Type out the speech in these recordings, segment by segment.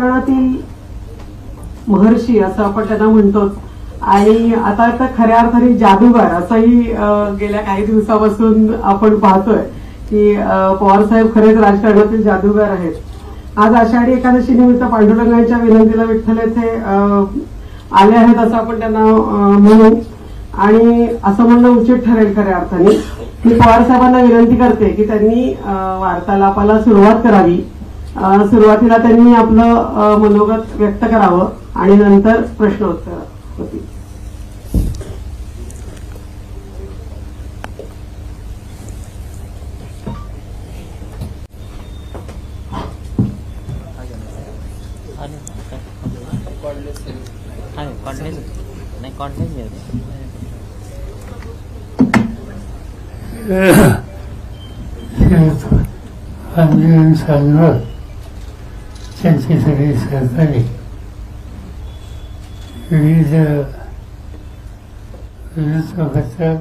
राजकारणातील महर्षी असं आपण त्यांना म्हणतोच, आणि आता तर खऱ्या अर्थाने जादूगार असंही गेल्या काही दिवसापासून आपण पाहतोय की पवारसाहेब खरेच राजकारणातील जादूगार आहेत. आज आषाढी एकादशी निमित्त पांडुरंगाच्या विनंतीला विठ्ठल येथे आले आहेत असं आपण त्यांना म्हणू, आणि असं म्हणणं उचित ठरेल खऱ्या अर्थाने. मी पवारसाहेबांना विनंती करते की त्यांनी वार्तालापाला सुरुवात करावी. सुरुवातीला त्यांनी आपलं मनोगत व्यक्त करावं आणि नंतर प्रश्नोत्तर होतील. आंदोलन चालवत त्यांची सगळी सहकारी विविध वृत्तपत्र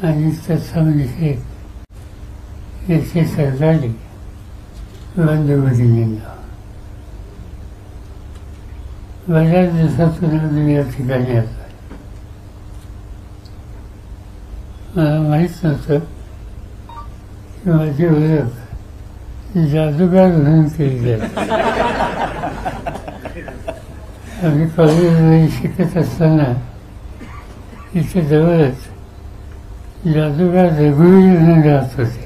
आणि तत्समविषयक याची सहकारी बंधुभगिनींना बऱ्याच दिवसातून आम्ही या ठिकाणी आलो. मला माहीत नव्हतं की माझी ओळख जादूगार म्हणून केली जाते. आम्ही कॉलेजमध्ये शिकत असताना इथे जवळच जादूगार रघुवीर म्हणून राहत होते,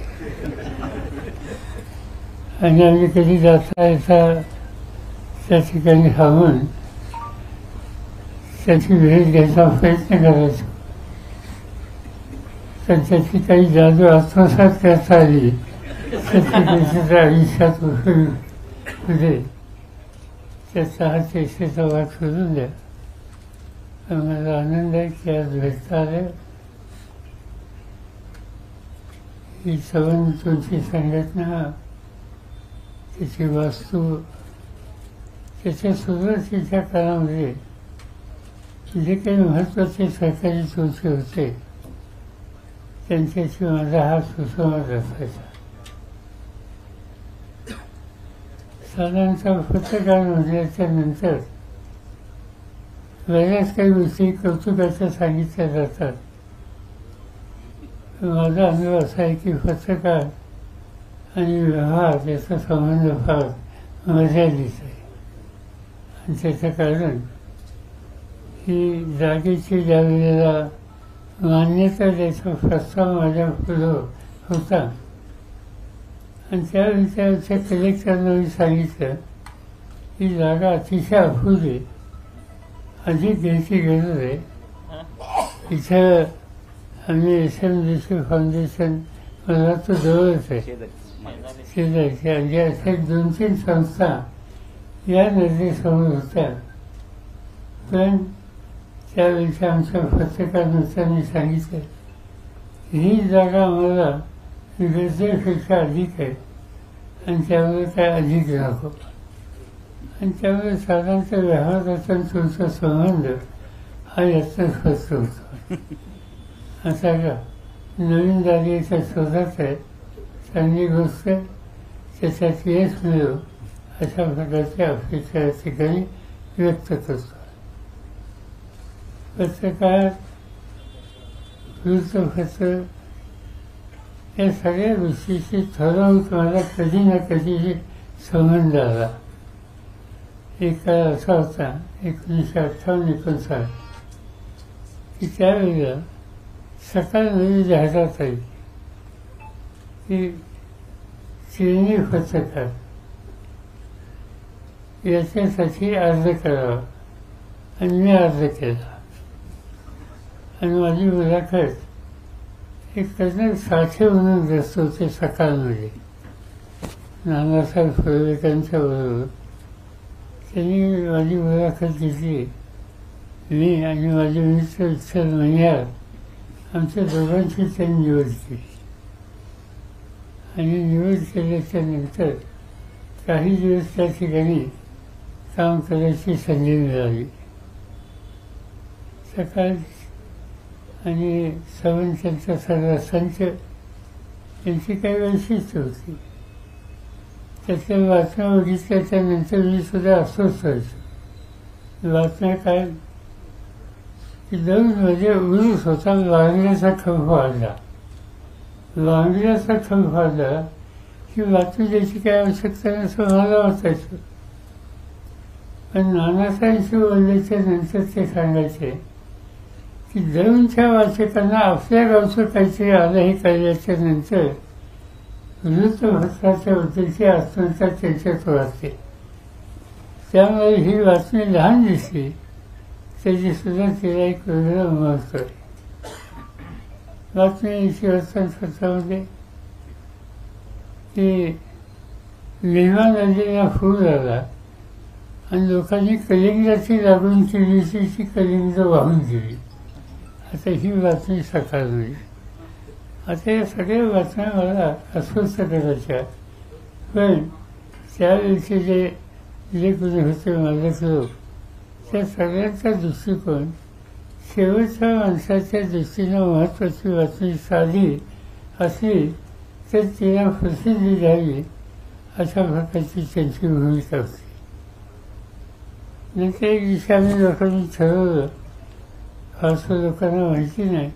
आणि आम्ही कधी जाता येता त्या ठिकाणी थांबून त्याची भेट घ्यायचा प्रयत्न करायचो. तर त्याची काही जादू आत्मसात करता आली तर त्याच्या आयुष्यात पुढे त्याचा हा चेष्टेचा वाद सोडून द्या. मला आनंद आहे की आज भेटता आले. ही संबंधांची संघटना, त्याची वास्तू, त्याच्या सुरुवातीच्या काळामध्ये जे काही महत्त्वाचे सरकारी संस्थे होते त्यांच्याशी माझा हा सुसंवाद असायचा. साधारणतः पत्रकार म्हटल्याच्या नंतर बऱ्याच काही गोष्टी कौतुकाच्या सांगितल्या जातात. माझा अनुभव असा आहे की पत्रकार आणि व्यवहार याचा संबंध फार मर्यादित आहे, आणि त्याचं कारण ही जागेची ज्या वेळेला मान्यता द्यायचा प्रस्ताव माझ्या पुढं होता, आणि त्यावेळेच्या कलेक्टरला मी सांगितलं ही जागा अतिशय अफूट आहे, अधिक घ्यायची गरज आहे. इथं आम्ही SMDC फाउंडेशन, मला तो जवळच आहे शेजारची, आणि अशा 2-3 संस्था या नजरेसमोर होत्या. पण त्यावेळेच्या आमच्या पत्रकार मित्रांनी सांगितलं ही जागा आम्हाला गरजेपेक्षा अधिक आहे, आणि त्यामुळे काय अधिक नको. आणि त्यामुळे साधारणतः व्यवहाराचा तुमचा संबंध हा याचा स्पष्ट होतो. असा का नवीन जागेच्या शोधात आहे, चांगली गोष्ट, त्याच्यात यश मिळो अशा प्रकारची अपेक्षा या ठिकाणी व्यक्त करतो. पत्रकार, वृत्तपत्र या सगळ्या गोष्टीशी ठरवून मला कधी ना कधी संबंध आला. एक काळ असा होता 1958-59 की त्यावेळेला सकाळमध्ये जाहिरात आली की चिरणी पत्रकार याच्यासाठी अर्ज करावा, आणि मी अर्ज केला. आणि माझी मुलाखत एक कर्नल साठे म्हणून व्यस्त होते सकाळमध्ये नानासाहेब फुलेकरांच्या बरोबर. त्यांनी माझी मुलाखत घेतली. मी आणि माझे मित्र विठ्ठल मणियार आमच्या दोघांची त्यांनी निवड केली, आणि निवड केल्याच्या नंतर काही दिवस त्या ठिकाणी काम करायची संधी मिळाली. सकाळ आणि सावंतांचा सगळा संच यांची काही वैशिष्ट्य होती. त्यातल्या बातम्या बघितल्याच्या नंतर मी सुद्धा अस्वस्थ व्हायचो. बातम्या काय की मध्ये उरूस होता, वांगण्याचा खंप वाढला. वांगण्याचा खंप वाढला की बातमी द्यायची काही आवश्यकता नसं मला वाटायचं. पण नानासाहेबांशी बोलल्याच्या नंतर ते सांगायचे की दररोजच्या वाचकांना आपल्या गावचं काहीतरी आलं हे कळल्याच्या नंतर वृत्तपत्राच्या बद्दलची आत्महत्या त्यांच्यात वाचते. त्यामुळे ही बातमी लहान दिसली त्याची सुद्धा तिला एक वेगळं महत्त्व आहे. बातमी याची वर्तमानपत्रामध्ये की निर्माण नदीला पूर आला आणि लोकांनी कलिंगडाची लागून केली ती कलिंगड वाहून गेली. आता ही बातमी सकाळी. आता या सगळ्या बातम्या मला अस्वस्थ करायच्या. पण त्यावेळेचे जे कोणी होते मालक लोक त्या सगळ्यांचा दृष्टिकोन शेवटच्या माणसाच्या दृष्टीनं महत्त्वाची बातमी साधी असली तर तिला प्रसिद्धी द्यावी अशा प्रकारची त्यांची भूमिका होती. नंतर एक दिवशी आम्ही लोकांनी ठरवलं, फारसं लोकांना माहिती नाही,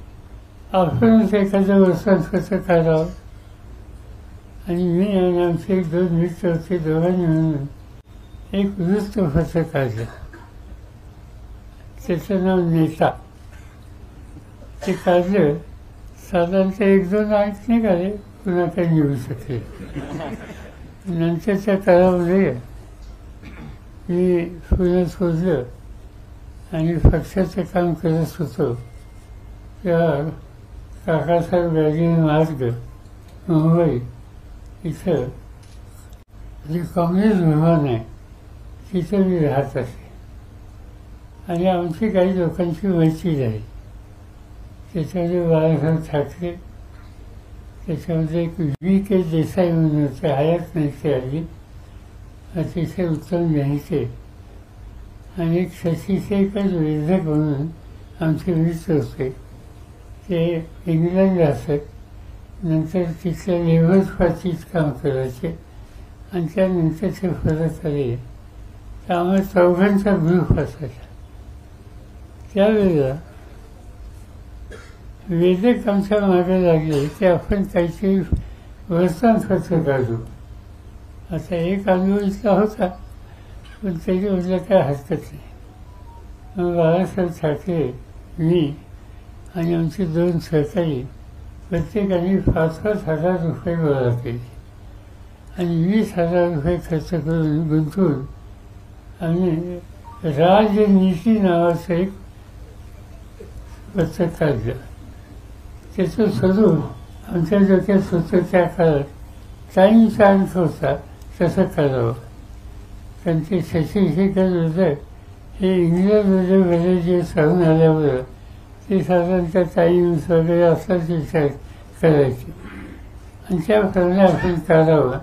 आपणच एखादं वर्तमानपत्र काढावं. आणि मी आणि आमचे एक दोन मित्र होते, दोघांनी म्हणून एक वृत्तपत्र काढलं. त्याचं नाव नेता. ते काढलं. साधारणतः 1-2 अंक निघाले, पुन्हा काही निघू शकले. नंतरच्या काळामध्ये मी पुण्यात शोधलं आणि पक्षाचं काम करत होतो. तेव्हा काकासाहेब राजेंद्र मार्ग मुंबई इथं जी काँग्रेस भवन आहे तिथं मी राहत असे. आणि आमची काही लोकांची मैत्री झाली. त्याच्यामध्ये बाळासाहेब ठाकरे, त्याच्यामध्ये एक V.K. देसाई म्हणून होते, हयात नाही ते आली, अतिशय उत्तम लिहायचे. आणि एक शशीशेखर वेधक म्हणून आमचे मित्र होते. ते इंग्लंडला असत, नंतर तिथल्या लेबर पार्टीत काम करायचे आणि त्यानंतर ते परत आले. त्यामुळे चौघांचा ग्रुप असायचा. त्यावेळेला वेदक आमच्या मागे लागले की आपण काहीतरी वर्तमानपत्र काढू. आता एक अनुभव इथला होता, पण तरी म्हटलं काय हरकत नाही. मग बाळासाहेब ठाकरे, मी आणि आमचे 2 सहकारी प्रत्येकाने 5-5 हजार रुपये गोळा केले आणि 20,000 रुपये खर्च करून गुंतवून आम्ही राजनीती नावाचं एक पत्र काढलं. त्याचं स्वरूप आमच्या डोक्यात होतं. त्या काळात टाईमचा अंक होता तसं करावं. कारण ते शशीशेखर वेधक हे इंग्लंडमध्ये बरेच दिवस राहून आल्यामुळं ते साधारणतः टाईम्स वगैरे असाच विचार करायचे आणि त्याप्रमाणे आपण काढावं.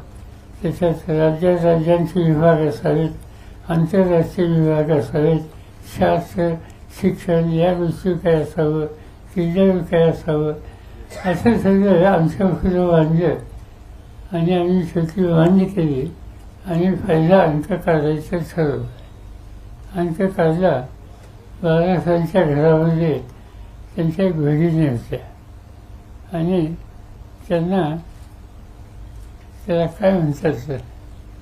त्याच्यात राज्यांचे विभाग असावेत, आंतरराष्ट्रीय विभाग असावेत, शास्त्र, शिक्षण या गोष्टी काय असावं, क्रीडेवर काय असावं, असं सगळं आमच्या पुढं बांधलं. आणि आम्ही छोटी मान्य केली आणि पहिला अंक काढायचं ठरवलं. अंक काढला. बाळासाहेबांच्या घरामध्ये त्यांच्या एक भगिनी होत्या आणि त्यांना त्याला काय म्हणतात,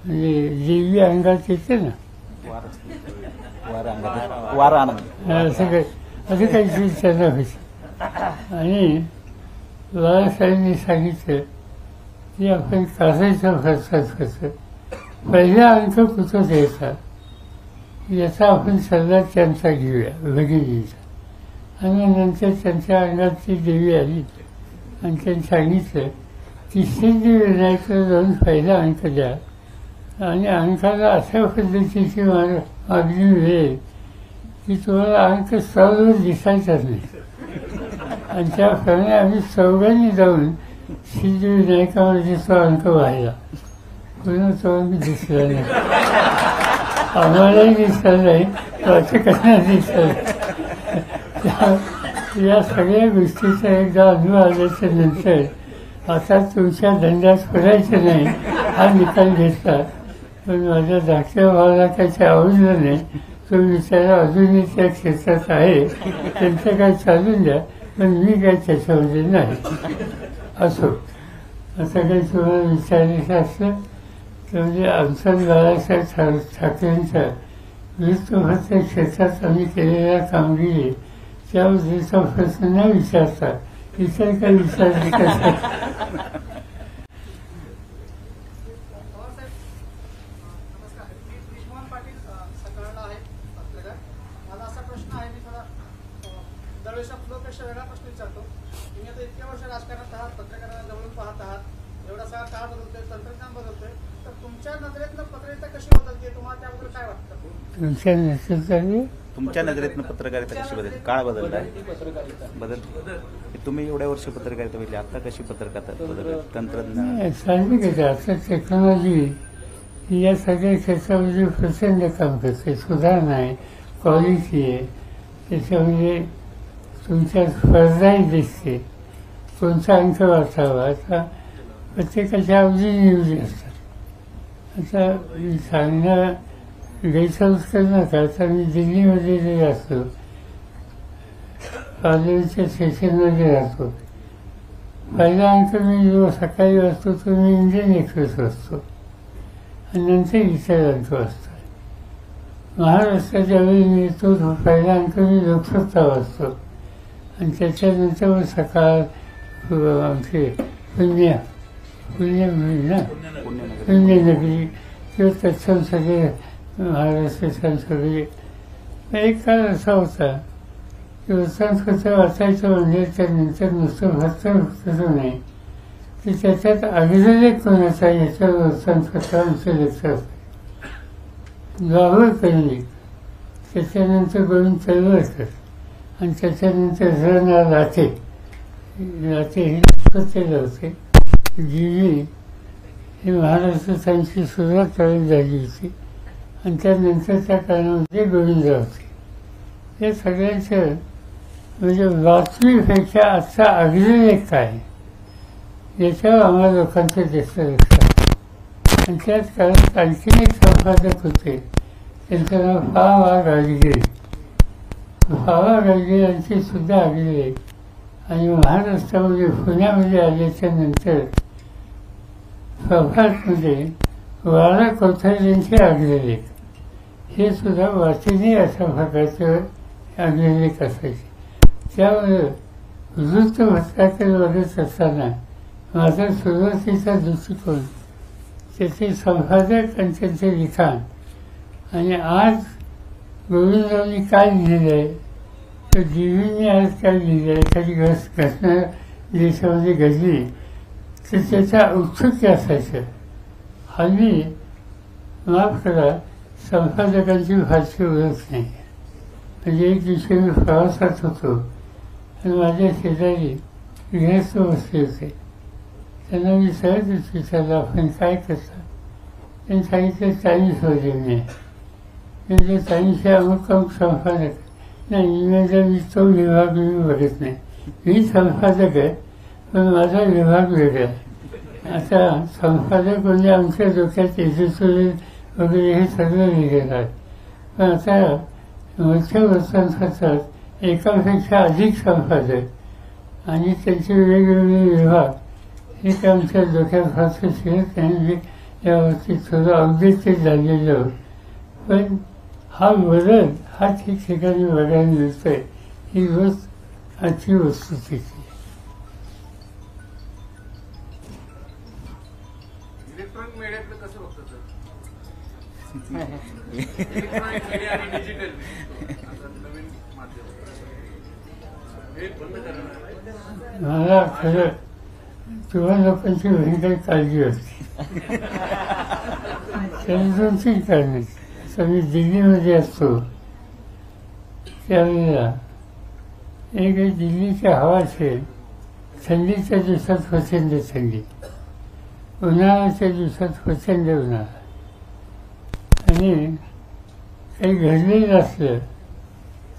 म्हणजे देवी अंगात येते ना, असं काहीतरी त्यांना व्हायचं. आणि बाळासाहेबांनी सांगितलं की आपण काढायचं वर्तमानपत्र, पहिला अंक कुठं द्यायचा याचा आपण सल्ला त्यांचा घेऊया, भगिनीचा. आणि नंतर त्यांच्या अंगात ती देवी आली आणि त्यांनी सांगितलं की सिद्धिविनायकला जाऊन पहिला अंक द्या आणि अंकाला अशा पद्धतीची मागणी मिळेल की तुम्हाला अंक सर्व दिसायचाच नाही. आणि त्याप्रमाणे आम्ही चौघांनी जाऊन सिद्धिविनायकामध्ये तो अंक वाहिला. पुन्हा तो अंक दिसला नाही. आम्हालाही दिसला नाही, वाचकांना दिसला नाही. या सगळ्या गोष्टीचा एकदा अनुभव आल्याच्या नंतर आता तुमच्या धंद्यात पडायचं नाही हा निकाल घेतला, पण माझ्या धाकट्या भावाला काही आवडलं नाही. तो विचारा अजूनही त्या क्षेत्रात आहे, त्यांचं काय चालून द्या, पण मी काय त्याच्यामध्ये नाही. असो, असं काही तुम्हाला विचारायचं असलं तर म्हणजे आमचा बाळासाहेब ठाकरेंचा वृत्तपत्र क्षेत्रात आम्ही केलेल्या कामगिरी त्याबद्दलचा प्रश्न न विचारता इतर काही विचारले कसं. पेक्षा वेगळा प्रश्न विचारतो. तुम्ही आता इतक्या वर्ष राजकारणात आहात, पत्रकारांना जवळून पाहत आहात, एवढा सगळा काळ बदलतोय, तंत्रज्ञान बदलतोय, तर तुमच्या नजरेतनं पत्रकारिता कशी बदलते, तुम्हाला त्याबद्दल काय वाटतं? तुमच्या नजरेतनं पत्रकारिता कशी बदलते? काळ बदललाय, तुम्ही एवढ्या वर्ष पत्रकारिता बघितली, आता कशी पत्रकारिता बदल? तंत्रज्ञान साहजिकच आता टेक्नॉलॉजी या सगळ्या क्षेत्रामध्ये प्रचंड काम करते. सुधारणा आहे, क्वालिटी आहे, त्याच्यामध्ये तुमच्या स्पर्धाही दिसते. कोणता अंक वाचावा, आता प्रत्येकाच्या अवधी नियोजन असतात. आता सांगणं गैरसमज नका, आता मी दिल्लीमध्ये जे असतो, पार्लमेंटच्या सेशनमध्ये राहतो, पहिला अंक मी जो सकाळी वाचतो तो मी इंडियन एक्सप्रेस वाचतो आणि नंतर इतर अंक वाचतो. महाराष्ट्राच्या वेळी मी तो पहिला अंक मी लोकसत्ता वाचतो आणि त्याच्यानंतर मग सकाळ आमचे पुण्यनगरी किंवा तत्सम सगळे महाराष्ट्राच्या सगळे. एक काळ असा होता की वृत्तपत्र वाचायचं म्हणजे त्यानंतर नुसतं वृत्तपत्र नाही, की त्याच्यात अग्रलेख कोणाचा याच्यावर वृत्तपत्र आमचं लक्ष असतं. गावं करणे, त्याच्यानंतर गोविंद तळवळकर आणि त्याच्यानंतर रणा लाटे हे पत्रिका होते. जी हे महाराष्ट्राची सुरुवात करायला झाली होती आणि त्यानंतर त्या काळामध्ये गोविंदराव होते. या सगळ्यांचं म्हणजे बातमीपेक्षा आजचा अग्रलेख काय याच्यावर आम्हाला लोकांचं जास्त लक्ष आहे. आणि त्याच काळात आणखीन एक संपादक होते, त्यांचं नाव पा. गाडगीळ. बाबा गाडगे यांची सुद्धा अग्रलेख आणि महाराष्ट्रामध्ये पुण्यामध्ये आल्याच्या नंतर प्रभातमध्ये वारा कोथारींचे अग्रलेख हे सुद्धा वाचनीय अशा प्रकारचे अग्रलेख असायचे. त्यामुळे वृत्तपत्राकडे बघत असताना माझा सुरुवातीचा दृष्टिकोन त्याचे संपादक आणि त्यांचे लिखाण आणि आज गोविंदरावनी काय लिहिलं आहे, तर जीवींनी आज काय लिहिलं आहे, एखादी घटना देशामध्ये घडली तर त्याचा औत्सुक्य असायचं. हल्ली माफ करा, संपादकांची फारशी ओळख नाही. म्हणजे एक दिवशी मी प्रवासात होतो आणि माझ्या शेजारी गृहस्थ बसले होते. त्यांना मी सहजच विचारलं, आपण काय करता? त्यांनी सांगितलं चायनीजमध्ये मी म्हणजे चायनीजचे अमुक अमुक संपादक नाही. मी तो विभाग मी बघत नाही, मी संपादक आहे पण माझा विभाग वेगळा आहे. आता संपादक म्हणजे आमच्या डोक्यात एडिटोरियल वगैरे हे सगळं लिहिलेलं आहे. पण आता मुख्य वृत्तपत्रात एकापेक्षा अधिक संपादक आणि त्यांचे वेगवेगळे विभाग हे काय आमच्या डोक्यात फारसं शिरत नाही. यावरती थोडं अपडेटेड झालेलं, पण हा बदल हा ठिकठिकाणी बघायला मिळतोय. ही गोष्ट आजची वस्तुस्थिती. इलेक्ट्रॉनिक मीडियाकडे कसं बघतो सर? इलेक्ट्रॉनिक मीडिया आणि डिजिटल नवीन माध्यम हे बंद करणार. मला खरं तुम्हा लोकांची भयंकर काळजी होती. त्याला 2-3 कारण. मी दिल्लीमध्ये असतो त्यावेळेला एक दिल्लीच्या हवाचे थंडीच्या दिवसात प्रचंड थंडी, उन्हाळ्याच्या दिवसात प्रचंड उन्हाळा आणि काही घडलेलं असलं.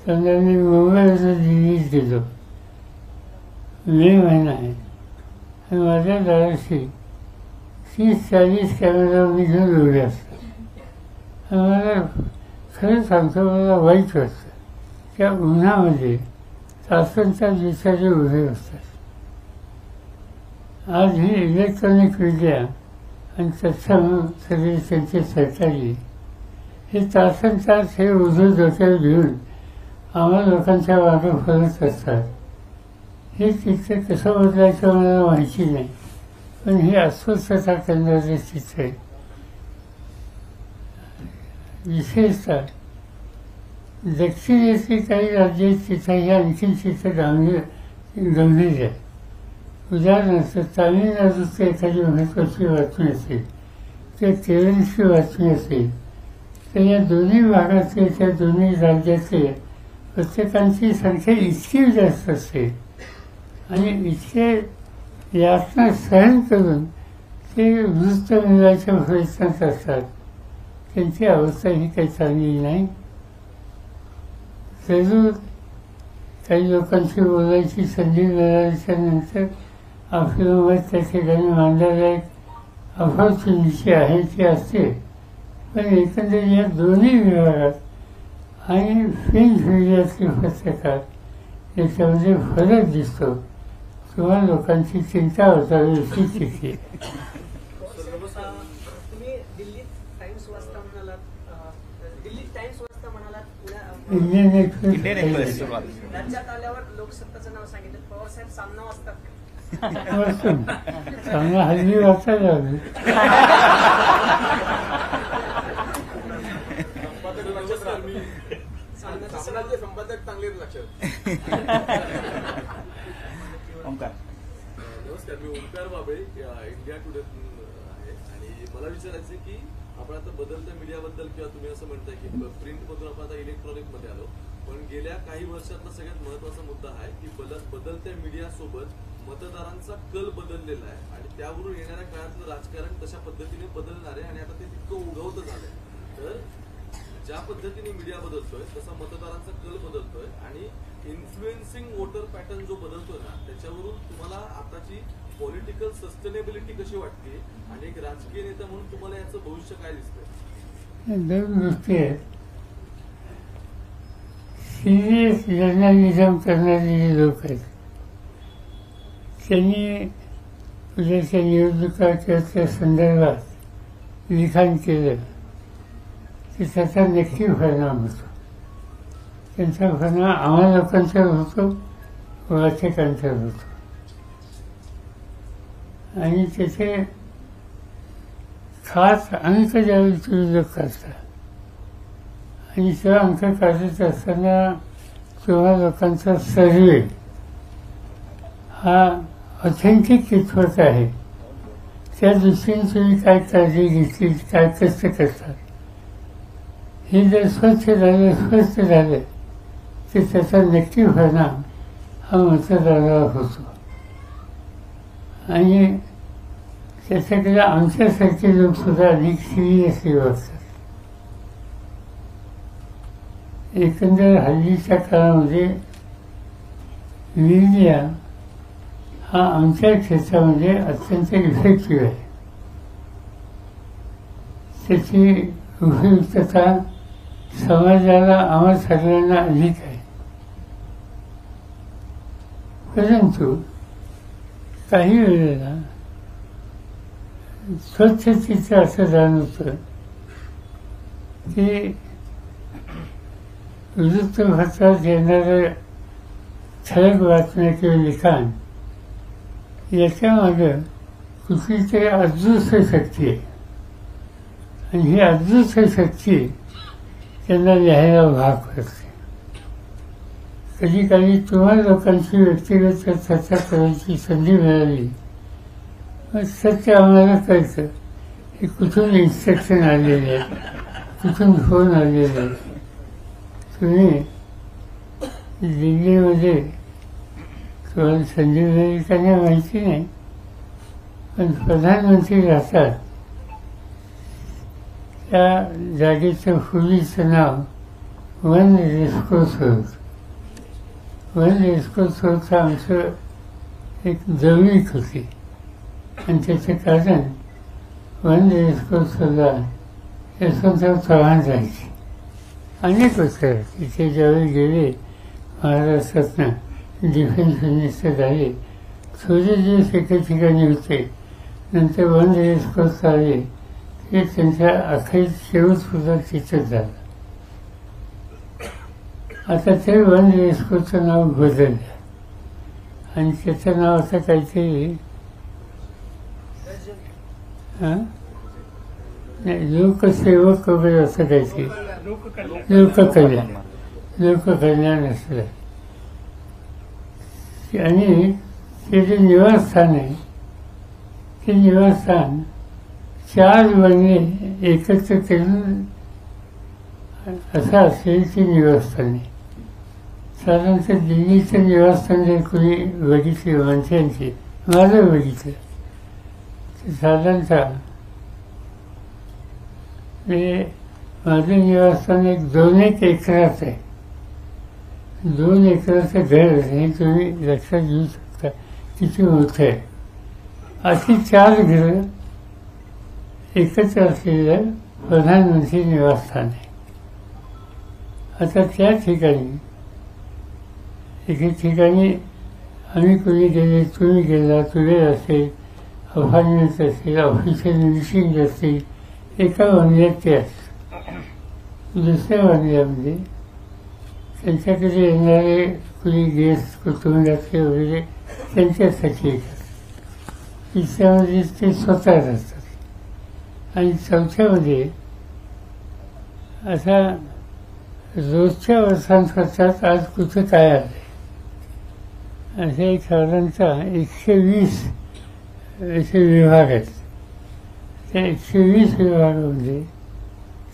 समजा मी मुंबईवरून दिल्लीत गेलो, मे महिना आहे आणि माझ्या दाराशी 30-40 कॅमेरामॅन घेऊन उभे असतात. मला खरं सांगतो, मला वाईट वाटतं. त्या उन्हामध्ये तासनतास दिवसाचे उभे असतात. आज ही इलेक्ट्रॉनिक मीडिया आणि तत्सम सगळे त्यांचे सहकारी हे तासनतास हे उजव डोक्यावर घेऊन आम्हा लोकांच्या मागं फरत असतात. हे चित्र कसं बदलायचं मला माहिती नाही, पण ही अस्वस्थता करणारे चित्र आहे. विशेषतः दक्षिणेतली काही राज्य तिथं ही आणखीन चित्र गंभीर आहे. उदाहरणार्थ तामिळनाडूची एखादी महत्त्वाची बातमी असेल किंवा केरळची बातमी असेल तर या दोन्ही भागातले, त्या दोन्ही राज्यातले प्रत्येकांची संख्या इतकी जास्त असते आणि इतके यातना सहन करून ते वृत्त मिळवायच्या प्रयत्नात असतात. त्यांची अवस्था ही काही चांगली नाही. जरूर काही लोकांशी बोलायची संधी मिळाल्याच्या नंतर आपलं मत त्या ठिकाणी मांडण्यालायक अपॉर्च्युनिटी आहे ती असते. पण एकंदरीत या दोन्ही विभागात आणि प्रिंट मीडियातले पत्रकार याच्यामध्ये फरक दिसतो किंवा लोकांची चिंता असावी अशी स्थिती आहे. तुम्ही दिल्ली टाइम्स वाचता म्हणालात, दिल्ली टाइम्स वाचता म्हणालात, इंडियन एक्सप्रेस इंडियन एक्सप्रेस सुरुवात. राज्यात आल्यावर लोकसत्ताचं नाव सांगितलं. पवारसाहेब सामना वाचतात का? वाचतो. चांगला हल्ली वाचायला हवी. संपादक चांगले लक्षात. ओंकार, नमस्कार, मी ओंकार बाबळे, इंडिया टुडे आहे. आणि मला विचारायचं आहे की आपण आता बदलत्या मीडियाबद्दल किंवा तुम्ही असं म्हणताय की प्रिंटमधून आपण आता इलेक्ट्रॉनिकमध्ये आलो, पण गेल्या काही वर्षातला सगळ्यात महत्वाचा मुद्दा आहे की बदलत्या मीडियासोबत मतदारांचा कल बदललेला आहे आणि त्यावरून येणाऱ्या काळातलं राजकारण तशा पद्धतीने बदलणार आहे आणि आता ते तितकं उगवतं झालंय. तर ज्या पद्धतीने मीडिया बदलतोय तसा मतदारांचा कल बदलतोय आणि इन्फ्लुएन्सिंग वोटर पॅटर्न जो बदलतोय ना, त्याच्यावरून तुम्हाला आताची पॉलिटिकल सस्टेनेबिलिटी कशी वाटते आणि एक राजकीय नेता म्हणून तुम्हाला याचं भविष्य काय दिसतंय? दोन गोष्टी आहेत. सिरियस जर्नलिझम करणारे जे लोक आहेत त्यांनी उद्याच्या निवडणुका किंवा त्या संदर्भात लिखाण केलं की त्याचा नक्की परिणाम होतो. त्यांचा परिणाम आम्हा लोकांच्यावर होतो, वाचकांच्यावर होतो. आणि त्याचे खास अंक ज्यावेळी तुम्ही लोक करता आणि तेव्हा अंक काढत असताना तेव्हा लोकांचा सर्वे हा ऑथेंटिक कितपत आहे त्या दृष्टीने तुम्ही काय काळजी घेतली, काय कष्ट करतात, हे जर स्वच्छ झालं, स्वस्थ झालं तर त्याचा नक्की परिणाम हा मतदारावर होतो. आणि त्याच्याकडे आमच्यासारखे लोकसुद्धा अधिक सिरियसली वागतात. एकंदर हल्लीच्या काळामध्ये मीडिया हा आमच्या क्षेत्रामध्ये अत्यंत इफेक्टिव्ह आहे. त्याची उपयुक्तता समाजाला आम्हा सगळ्यांना अधिक आहे. परंतु काही वेळेला स्वच्छ चित्र असं जाणवतं की वृत्तपत्रात येणाऱ्या ठळक बातम्या किंवा लिखाण याच्यामागं कुठली तरी अदृश्य शक्ती आहे आणि ही अदृश्य शक्ती त्यांना लिहायला भाग पडते. कधी काही तुम्हाला लोकांची व्यक्तिगत चर्चा करायची संधी मिळाली, मग सत्य आम्हाला कळतं की कुठून इन्स्ट्रक्शन आलेले आहे, कुठून फोन आलेले आहे. तुम्ही दिल्लीमध्ये तुम्हाला संधी मिळाली का नाही माहिती नाही, पण प्रधानमंत्री राहतात त्या जागेचं पूर्वीचं नाव वन रेस्कोर्स होतं. वन रेस्कोर्स होतं आमचं एक जवळीक होती आणि त्याचं कारण वन रेस्कोसला यशवंतराव चव्हाण जायचे. अनेक वर्ष तिथे ज्यावेळी गेले महाराष्ट्रातनं डिफेन्स मिनिस्टर झाले, थोडे दिवस एका ठिकाणी होते, नंतर वन रेस्कोस आले. ते त्यांच्या अखेर शेवटसुद्धा तिथंच झालं. आता ते वन रेस्कोचं नाव बदललं आणि त्याचं नाव आता काहीतरी लोकसेवक वगैरे असं काहीतरी, लोककल्याण असलं. आणि ते जे निवासस्थान आहे ते निवासस्थान 4 वने एकत्र करून असं असेल ते निवासस्थान आहे. साधारणतः दिल्लीचं निवासस्थान जर कोणी बघितले माणसांची, माझं बघितलं तर साधारणतः माझं निवासस्थान 2-1 एकराचं आहे. 2 एकराचं घर हे तुम्ही लक्षात घेऊ शकता किती मोठं आहे. अशी 4 घरं एकत्र असलेलं प्रधानमंत्री निवासस्थान आहे. आता त्या ठिकाणी एके ठिकाणी आम्ही कोणी गेले, तुम्ही गेला, तुले असेल, अपार्टमेंट असेल, ऑफिशियल मिटिंग असतील, एका बंगल्यात ते असतं. दुसऱ्या बंगल्यामध्ये त्यांच्याकडे येणारे कुणी गेस्ट, कुटुंबातले वगैरे त्यांच्यासाठी येतात. तिसऱ्यामध्ये ते स्वतः असतात आणि चौथ्यामध्ये असा रोजच्या वर्षांकरतात आज कुठं काय आलं असे एक साधारणतः 120 असे विभाग आहेत. त्या 120 विभागामध्ये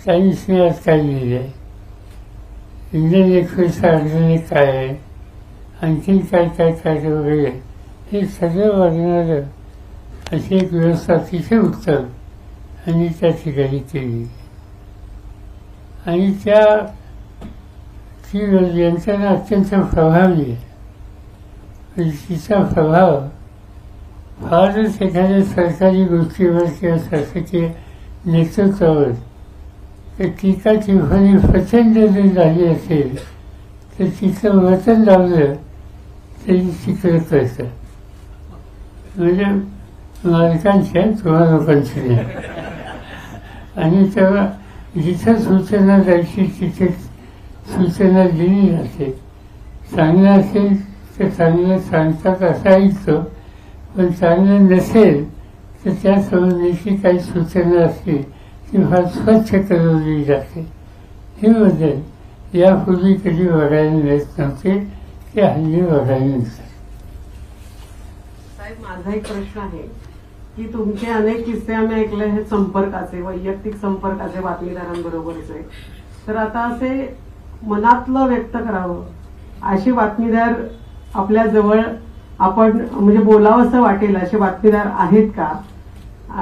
सायन्सने आज काय लिहिले आहे, इंडियन एक्सप्रेसचा अर्धलेख काय आहे, आणखीन काय काय काय वगैरे, हे सगळं वागणारं अशी एक व्यवस्था अतिशय उत्तम आणि त्या ठिकाणी केली. आणि ती यंत्रणा अत्यंत प्रभावी आहे. म्हणजे तिचा प्रभाव फारच एखाद्या सरकारी गोष्टीवर किंवा शासकीय नेतृत्वावर टीका टिप्पणी प्रचंड जरी झाली असेल तर तिचं वचन लावलं तरी तिकडं कळतं. म्हणजे मालकांच्या तुम्हा लोकांची नाही. आणि तेव्हा जिथं सूचना द्यायची तिथे सूचना दिली जाते. चांगलं असेल तर चांगलं सांगतात असा ऐकतो, पण चांगलं नसेल तर त्या संबंधीची काही सूचना असते ती फार स्वच्छ करवली जाते. हे बदल यापूर्वी कधी बघायला मिळत नव्हते, ते हल्ली बघायला मिळतात. साहेब, माझा एक प्रश्न आहे की तुमचे अनेक किस्से आम्ही ऐकले हे संपर्काचे, वैयक्तिक संपर्काचे बातमीदारांबरोबरचे. तर आता असे मनातलं व्यक्त करावं असे बातमीदार आपल्या जवळ आपण म्हणजे बोलावंसं वाटेल असे बातमीदार आहेत का,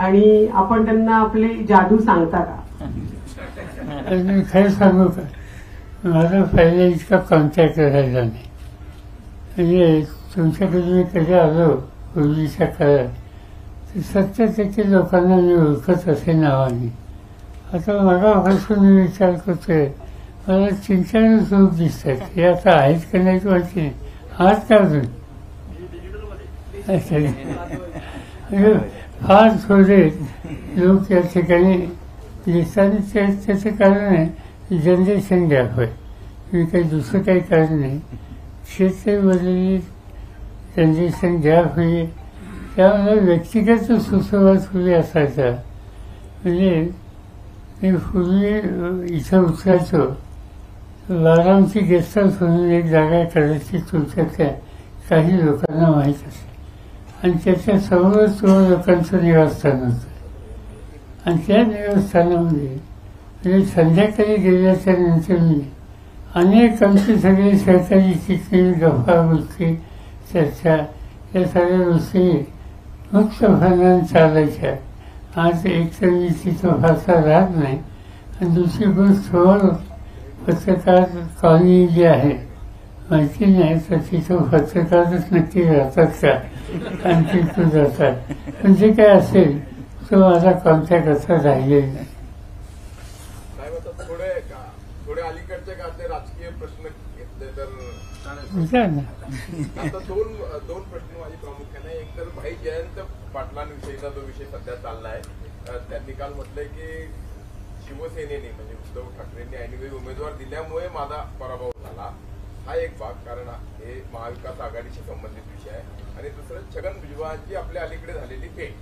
आणि आपण त्यांना आपली जादू सांगता का? मी खरं सांगू का, माझा पहिला इतका कॉन्टॅक्ट राहिला नाही. म्हणजे तुमच्याकडे मी कधी आलो पूर्वीच्या काळात तर 70% लोकांना मी ओळखत असे नावाने. आता मगापासून मी विचार करतोय, मला 3-4 लोक दिसतात. हे आता आहेत का नाही माहिती नाही. आहात का अजून? म्हणजे फार थोडे लोक या ठिकाणी दिसतात. त्याचं कारण आहे जनरेशन गॅप होय, मी काही दुसरं काही कारण नाही. क्षेत्र बदलली, जनरेशन गॅप होईल, त्यामुळे व्यक्तिगत सुसंवाद पूर्वी असायचा. म्हणजे मी पूर्वी इथं उतरायचो, बारामती गेस्ट हाऊस म्हणून एक जागा करायची तुमच्यातल्या काही लोकांना माहीत असेल, आणि त्याच्या समोरच 2 लोकांचं निवासस्थान होतं. आणि त्या निवासस्थानामध्ये म्हणजे संध्याकाळी गेल्याच्या नंतर मी अनेक आमची सगळी सरकारी चिठ्ठी, गप्पा गोष्टी, चर्चा या सगळ्या गोष्टी मुक्तपणाने चालायच्या. आज एक तर मी तिथं फारसा राहत नाही, आणि दुसरी गोष्ट पत्रकार कॉलनी जी आहे माहिती नाही तर तिथं पत्रकारच नक्की राहतात का आणि तिथं जातात. पण जे काय असेल तो माझा कॉन्टॅक्ट असा राहिलेला नाही. साहेब आता थोडे अलीकडच्या काळातले राजकीय प्रश्न घेतले तर विचार ना. आता दोन प्रश्न माझे प्रामुख्याने. एक तर भाई जयंत पाटलांविषयीचा जो विषय सध्या चाललाय, त्यांनी काल म्हटलंय की शिवसेनेने म्हणजे उद्धव ठाकरेंनी ऐनवेळी उमेदवार दिल्यामुळे माझा पराभव झाला. हा एक भाग, कारण हे महाविकास आघाडीशी संबंधित विषय आहे. आणि दुसरं छगन भुजबळांची आपल्या अलीकडे झालेली भेट,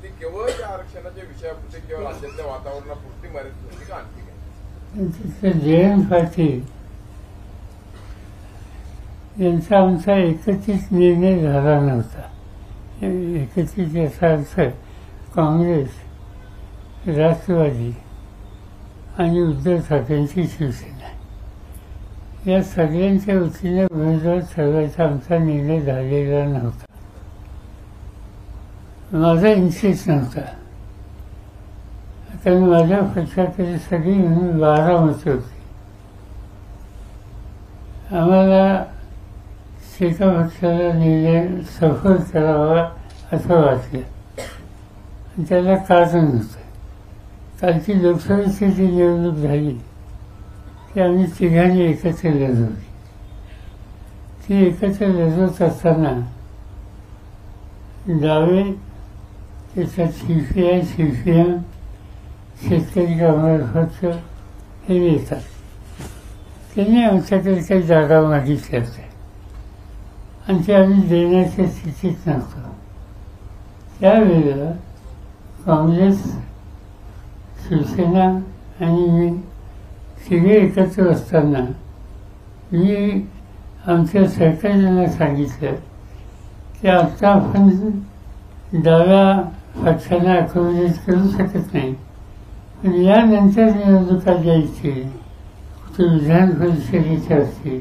ती केवळ या आरक्षणाच्या विषयापुरती किंवा राज्यातल्या वातावरणापुरती मर्यादित होती का आणखी काय? जयंत पाटील यांचा आमचा एकत्रित निर्णय झाला नव्हता. एकत्रित याचा अर्थ काँग्रेस, राष्ट्रवादी आणि उद्धव ठाकरेंची शिवसेना या सगळ्यांच्या वतीने उमेदवार ठरवायचा आमचा निर्णय झालेला नव्हता. माझा इंटरेस्ट नव्हता, कारण माझ्या पक्षाकडे सगळी म्हणून 12 मतं होती. आम्हाला एका पक्षाला निर्णय सफल करावा असं वाटलं, आणि त्याला कारण होतं. कालची लोकसभेची जी निवडणूक झाली ती आम्ही तिघांनी एकत्र लढवली. ती एकत्र लढवत असताना डावे, त्याच्यात CPI, CPM, शेतकरी कामगार पक्ष हे येतात. त्यांनी आमच्याकडे काही जागा मागितल्या होत्या आणि ते आम्ही देण्याच्या स्थितीत नव्हतो. त्यावेळेला काँग्रेस, शिवसेना आणि मी तिघे एकत्र असताना मी आमच्या सहकार्यांना सांगितलं की आता आपण डाव्या पक्षांना अकोमोडेट करू शकत नाही, पण यानंतर निवडणुका द्यायची, कुठे विधान परिषदेच्या असतील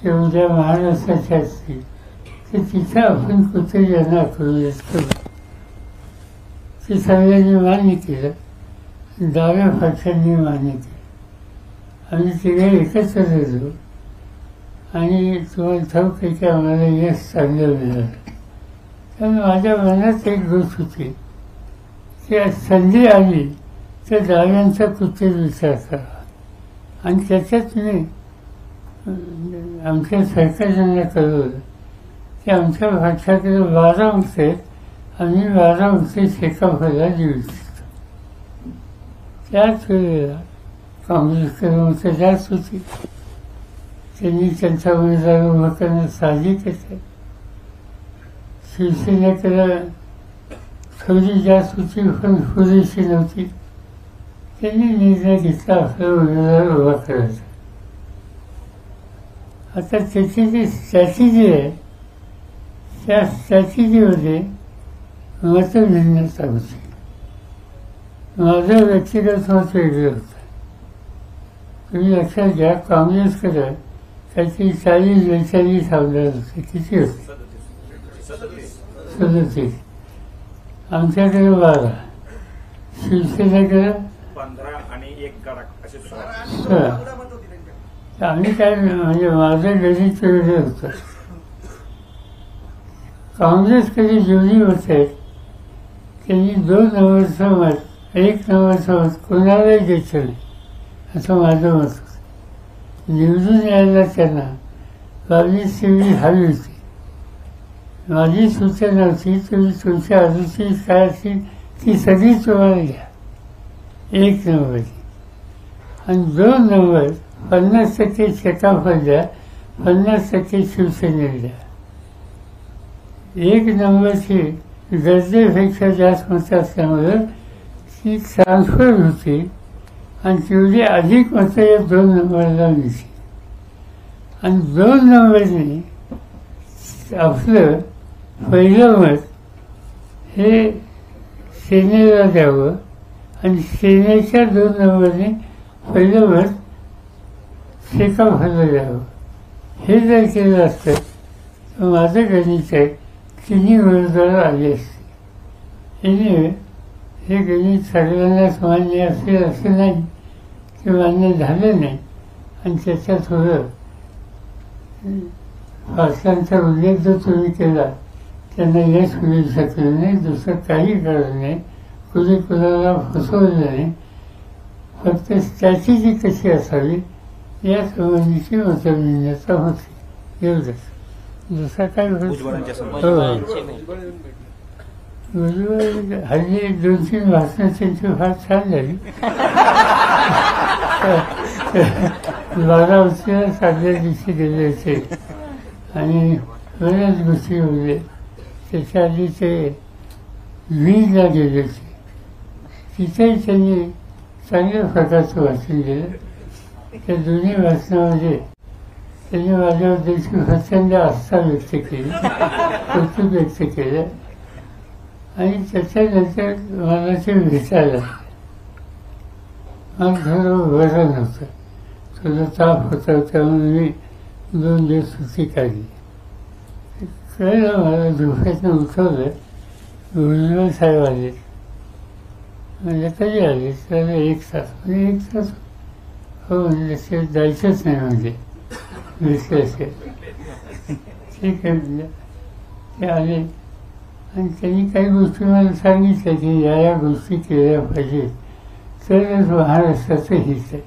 किंवा उद्या महाराष्ट्राच्या असतील, तर तिथं आपण कुठे यांना अकोमोडेट करू. ते सगळ्यांनी मान्य केलं, डाव्या पक्षांनी मान्य केलं. आम्ही तिघे एकत्र राहिलो आणि तुम्हाला ठाऊक आहे की आम्हाला यश चांगलं मिळालं. त्यामुळे माझ्या मनात एक गोष्ट होती की संधी आली तर डाव्यांचा कुठेच विचार करावा. आणि त्याच्यात मी आमच्या सहकार्यांना कळवलं की आमच्या पक्षाकडे 12 मतं आहेत, आम्ही 12 मतं शेकापला देऊ शकतो. त्याच वेळेला काँग्रेसकडे मतं जास्त होती, त्यांनी त्यांचा उमेदवार उभा करणं साहजिकच आहे. शिवसेनेकडे थोडी जास्त होती पण पुरेशी नव्हती. त्यांनी निर्णय घेतला आपला उमेदवार उभा करायचा. आता त्याची जी स्ट्रॅटेजी आहे त्या स्ट्रॅटेजीमध्ये मतभिन्नता होती. माझं व्यक्तिगत मत वेगळं होतं. तुम्ही लक्षात घ्या, काँग्रेसकडे काहीतरी 40-42 आमदार होते. किती होते? 37. आमच्याकडे 12, शिवसेनेकडे 15 आणि 1 गडाख असे 16. आम्ही काय म्हणजे माझं गणित वेगळं होतं. काँग्रेसकडे जेवढी मतं आहेत त्यांनी 2 नंबरचं मत, 1 नंबरचं मत कोणालाही द्यायचं नाही असं माझं मत होतं. निवडून यायला त्यांना 22-23 हवी होती. माझी सूचना होती, तुम्ही तुमच्या आजूची काय असेल ती सगळी तुम्हाला घ्या 1 नंबरची, आणि 2 नंबर 50% शेकापला द्या, 50% शिवसेनेला द्या. 1 नंबरची गरजेपेक्षा जास्त मतं असल्यामुळं ती ट्रान्सफर होती आणि तेवढी अधिक मतं या 2 नंबरला मिळते. आणि 2 नंबरने आपलं पहिलं मत हे सेनेला द्यावं आणि सेनेच्या 2 नंबरने पहिलं मत शेकापला द्यावं. हे जर केलं असतं तर माझं गणित आहे 3 उमेदवार आले असते. एनिवे हे गणित सगळ्यांनाच मान्य असेल असं नाही की मान्य झालं नाही, आणि त्याच्या थोडं पाटलांचा उल्लेख जो तुम्ही केला त्यांना यश मिळू शकलं नाही, दुसरं काही कारण नाही. कुणी कुणाला फसवलं नाही. फक्त स्ट्रॅटेजी कशी असावी या संबंधीची मतभिन्नता होती एवढंच. दुसरा काय भुजबळांच्या भुजबळ हल्ली 2-3 भाषणं त्यांची फार छान झाली. बारामतीला साधल्या दिवशी गेले होते आणि बऱ्याच गोष्टी होते. त्याच्या आधी ते वीजला गेले होते. तिथेही त्यांनी चांगल्या प्रकारचं भाषण केलं. त्या दोन्ही भाषणामध्ये त्यांनी माझ्याबद्दलची प्रचंड आस्था व्यक्त केली, कौतुक व्यक्त केलं. आणि त्याच्यानंतर मला ते भेटायला मला थोडं बरं नव्हतं, थोडं ताप होता. त्यामुळे मी 2 दिवस सुट्टी काढली. कळलं मला, झोपेतनं उठवलं, भुजबळ साहेब आले. म्हणजे कधी आले? तर 1 तास. म्हणजे 1 तास हो म्हणजे ते जायचंच नाही म्हणजे भेटले असेल. ठीक आहे म्हणजे ते आले आणि त्यांनी काही गोष्टी मला सांगितल्या की या गोष्टी केल्या पाहिजेत तरच महाराष्ट्राचं हित आहे.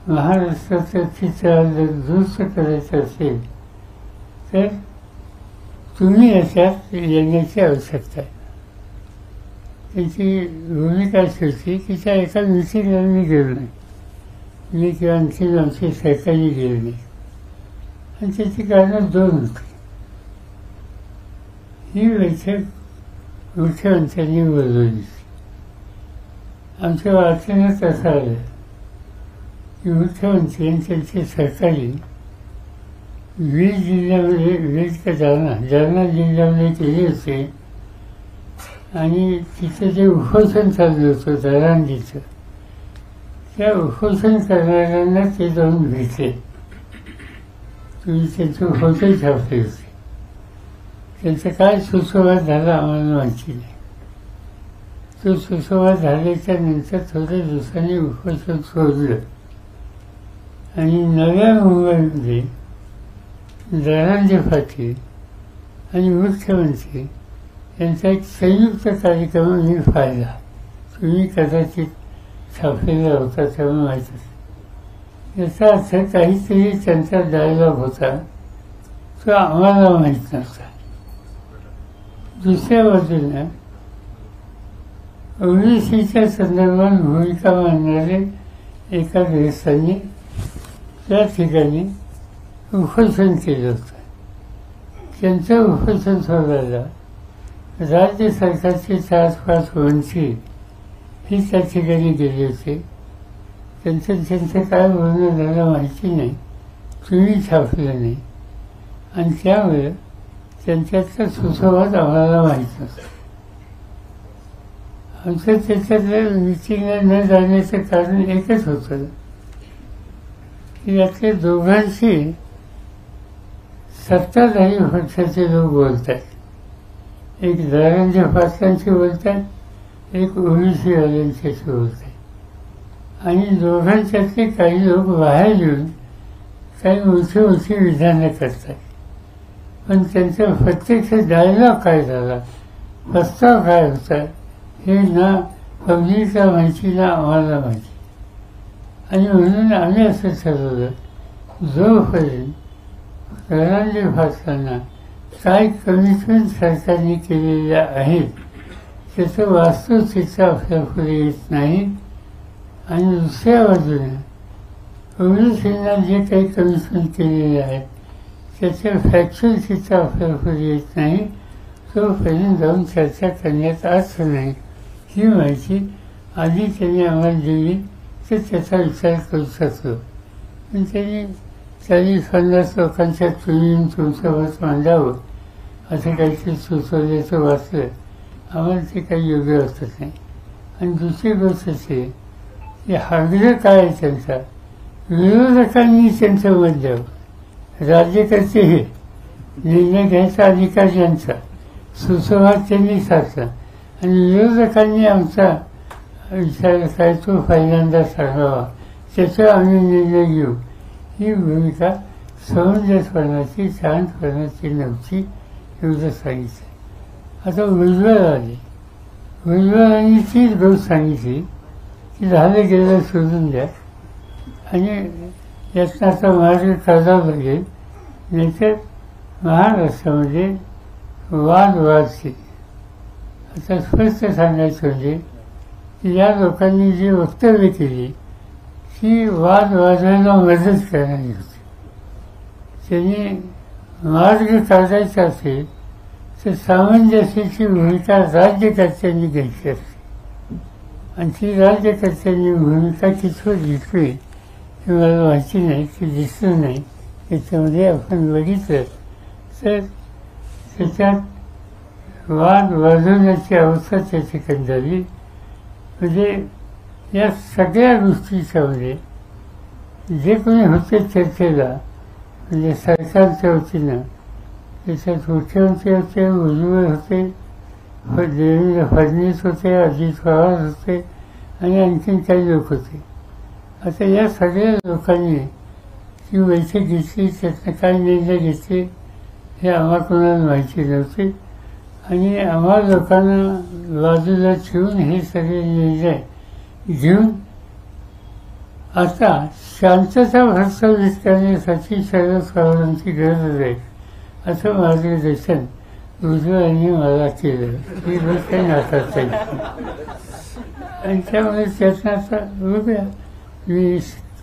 महाराष्ट्राचं चित्र जर दुरुस्त करायचं असेल तर तुम्ही याच्यात येण्याची आवश्यकता आहे. त्याची भूमिका अशी होती की त्या एका मिटिंगला मी गेलो नाही. मी किंवा आणखी आमची सहकारी गेलो नाही. आणि त्याची कारणं 2 होती. ही बैठक मुख्यमंत्र्यांनी बोलवली. आमच्या वाचनात असं आलं की मुख्यमंत्री आणि त्यांचे सहकारी वीज जिल्ह्यामध्ये, वीज का जालना जिल्ह्यामध्ये गेले होते आणि तिथं जे उपोषण चाललं होतं दरांजीचं, त्या उपोषण करणाऱ्यांना ते जाऊन भेटले. तुम्ही त्यांचं फोटो छापले होते. त्यांचा काय सुसंवाद झाला आम्हाला माहिती नाही. तो सुसंवाद झाल्याच्या नंतर थोड्या दिवसांनी उपोषण सोडलं आणि नव्या मुंबईमध्ये दरांजे पाटील आणि मुख्यमंत्री यांचा एक संयुक्त कार्यक्रम मी पाहिला. तुम्ही कदाचित छापलेला होता त्यामुळे माहीत असेल. याचा अर्थ काहीतरी त्यांचा डायलॉग होता तो आम्हाला माहीत नव्हता. दुसऱ्या बाजूला ओबीसीच्या संदर्भात भूमिका मांडणारे एका गृहस्थांनी त्या ठिकाणी उपोषण केलं होतं. त्यांचं उपोषण सोडायला राज्य सरकारचे 4-5 मंत्री ही त्या ठिकाणी गेले होते. त्यांचं काय बोलणं झालं माहिती नाही, तुम्ही छापलं नाही आणि त्यामुळे त्यांच्यातला सुसंवाद आम्हाला माहीत नव्हता. आमचं त्याच्यातल्या मिटिंगला न जाण्याचं कारण एकच होतं की यातल्या दोघांशी सत्ताधारी पक्षाचे लोक बोलत आहेत. एक दरांजे पाटलांशी बोलतात, एक ओबीसीवाल्यांच्याशी बोलतात आणि दोघांच्यातले काही लोक बाहेर येऊन काही मोठी विधानं करतात. पण त्यांचा प्रत्यक्ष डायलॉग काय झाला, प्रस्ताव काय होता हे ना पब्लिकला माहिती ना आम्हाला माहिती. आणि म्हणून आम्ही असं ठरवलं, जोपर्यंत दरांजे पाटलांना काय कमिटमेंट सरकारने केलेल्या आहेत त्याचं वास्तवचित्र आपल्या पुढे येत नाही आणि दुसऱ्या बाजूने ओबीसींना जे काही कमिटमेंट केलेले आहेत त्याचं फॅक्च्युअल चित्र आपल्या पुढे येत नाही, तोपर्यंत जाऊन चर्चा करण्यात अर्थ नाही. ही माहिती आधी त्यांनी आम्हाला दिली तर त्याचा विचार करू शकतो. पण त्यांनी 40-50 लोकांच्या तुम्ही तुमचं मत मांडावं असं काहीतरी सुचवल्याचं वाचलं. आम्हाला ते काही योग्य वाटत नाही. आणि दुसरी गोष्ट अशी की आग्रह काय आहे त्यांचा, विरोधकांनी त्यांचं मत द्यावं. राज्यकर्ते हे निर्णय घ्यायचा अधिकार यांचा, सुसंवाद त्यांनी साधला आणि विरोधकांनी आमचा विचार काय तो पहिल्यांदा सांगावा, त्याच्यावर आम्ही निर्णय घेऊ. ही भूमिका समंजसपणाची, शांतपणाची नव्हती एवढं सांगितलं. आता भुजबळ आले. भुजबळांनी तीच गोष्ट सांगितली की झालं गेलं सोडून द्या आणि यातनं आता मार्ग काढावा लागेल, नाहीतर महाराष्ट्रामध्ये वाद वाढते. आता स्पष्ट सांगायचं म्हणजे की या लोकांनी जी वक्तव्य केली ती वाद वाढवायला मदत करणारी होती. त्यांनी मार्ग काढायचा असेल तर सामंजस्याची भूमिका राज्यकर्त्यांनी घ्यायची असते आणि ती राज्यकर्त्यांनी भूमिका कितपत घेतली हे मला माहिती नाही, ते दिसलं नाही. त्याच्यामध्ये आपण बघितलं तर त्याच्यात वाद वाढवण्याची अवस्था त्या ठिकाणी झाली. म्हणजे या सगळ्या गोष्टीच्यामध्ये जे कोणी होते चर्चेला म्हणजे सरकारच्या वतीनं त्याच्यात मुख्यमंत्री होते, भुजबळ होते, देवेंद्र फडणवीस होते, अजित पवार होते आणि आणखीन काही लोक होते. आता या सगळ्या लोकांनी ती बैठक घेतली, त्यातनं काय निर्णय घेतले हे आम्हा कोणाला माहिती नव्हते आणि आम्हा लोकांना बाजूला ठेवून हे सगळे निर्णय घेऊन आता शांतता प्रस्थापित करण्यासाठी शरद पवारांची गरज आहे असं मार्गदर्शन भुजबळांनी मला केलं. ही गोष्ट काही नाकारता येत नाही आणि त्यामुळे त्यातनं आता बघूया. मी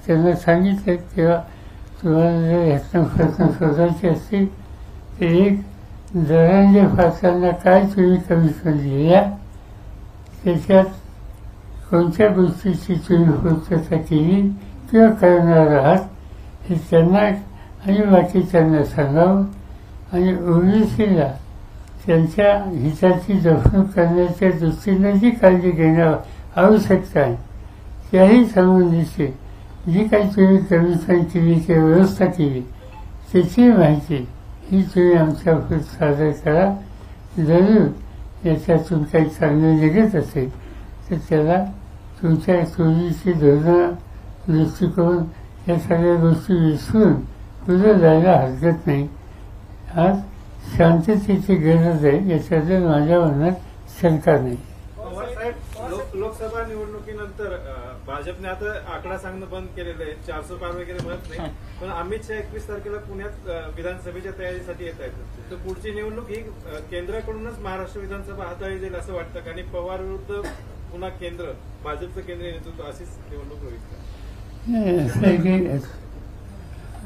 त्यांना सांगितलं तेव्हा तुम्हाला जर ह्यातनं प्रश्न शोधायचे असतील तर एक दरांच्या फासांना काय तुम्ही कमिशन दिल्या, त्याच्यात कोणत्या गोष्टीची तुम्ही पूर्तता केली किंवा करणार आहात हे त्यांना आणि बाकीच्यांना सांगावं आणि ओबीसीला त्यांच्या हिताची जपणूक करण्याच्या दृष्टीनं जी काळजी घेणं आवश्यकता आहे त्याही संबंधीची जी काही तुम्ही कमिशन केली किंवा व्यवस्था केली त्याची माहिती ही तुम्ही आमच्यापुढे सादर करा. जरूर याच्यातून काही चांगलं निघत असेल तर त्याला तुमच्या चोरीची धोरणं दृष्टिकोन या सगळ्या गोष्टी विसरून पुढे जायला हरकत नाही. आज शांततेची गरज आहे याच्याबद्दल माझ्या मनात शंका नाही. लोकसभा निवडणुकीनंतर भाजपने आता आकडा सांगणं बंद केलेलं आहे, 400 पार वगैरे म्हणत नाही, पण अमित शहा 21 तारखेला पुण्यात विधानसभेच्या तयारीसाठी येत आहेत. तर पुढची निवडणूक ही केंद्राकडूनच महाराष्ट्र विधानसभा हाताळली जाईल असं वाटतं आणि पवार विरुद्ध पुन्हा केंद्र भाजपचं केंद्रीय नेतृत्व अशीच निवडणूक होईल का? नाही, असं आहे की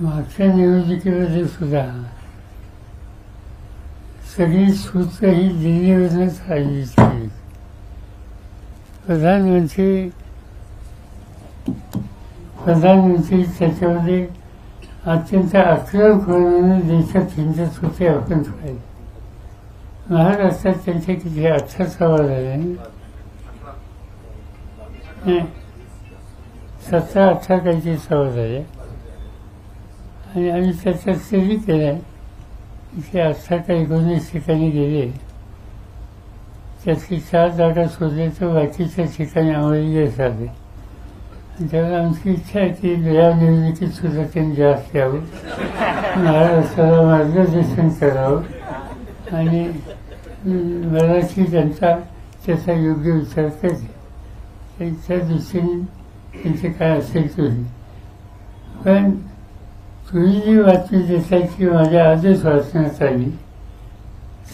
मागच्या निवडणुकीमध्ये सुद्धा सगळी सूत्र ही दिल्लीवरूनच आली. प्रधानमंत्री त्याच्यामध्ये अत्यंत आक्रमकपणाने देशात हिंदत होते आपण पाहिजे. महाराष्ट्रात त्यांचे किती 18 सभा झाले नाही, 17-18 काहीतरी सभा झाल्या आणि आम्ही त्याच्यात तरी केल्या की 18 का 19 ठिकाणी गेले. त्यातली 4 जागा सोडल्या तर बाकीच्या ठिकाणी आम्हाला यश आले. त्याला आमची इच्छा आहे की या निवडणुकीत सुद्धा त्यांनी जास्त यावं, महाराष्ट्राला मार्गदर्शन करावं आणि मराठी जनता त्याचा योग्य विचार करते. त्यांच्या दृष्टीने त्यांचे काय असेल तुम्ही. पण तुम्ही जी बातमी देताय की माझ्या आजच वाचण्यात आली,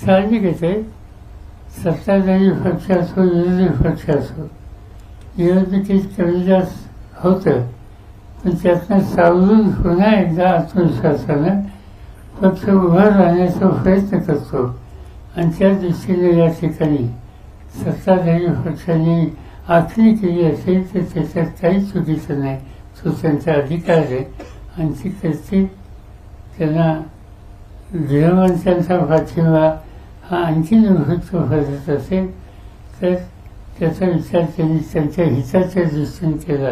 साहजिकच आहे. सत्ताधारी पक्ष असो विरोधी पक्ष असो निवडणुकीत कमी जास्त होतं, पण त्यातनं सावरून पुन्हा एकदा आत्मविश्वासानं पक्ष उभा राहण्याचा प्रयत्न करतो आणि त्या दृष्टीने या ठिकाणी सत्ताधारी पक्षाने आखणी केली असेल तर त्याच्यात काही चुकीचं नाही. तो त्यांचा अधिकार आहे आणि ती करते. त्यांना गृहमंत्र्यांचा पाठिंबा हा आणखी महत्त्व भरत असेल तर त्याचा विचार त्यांनी त्यांच्या हिताच्या दृष्टीने केला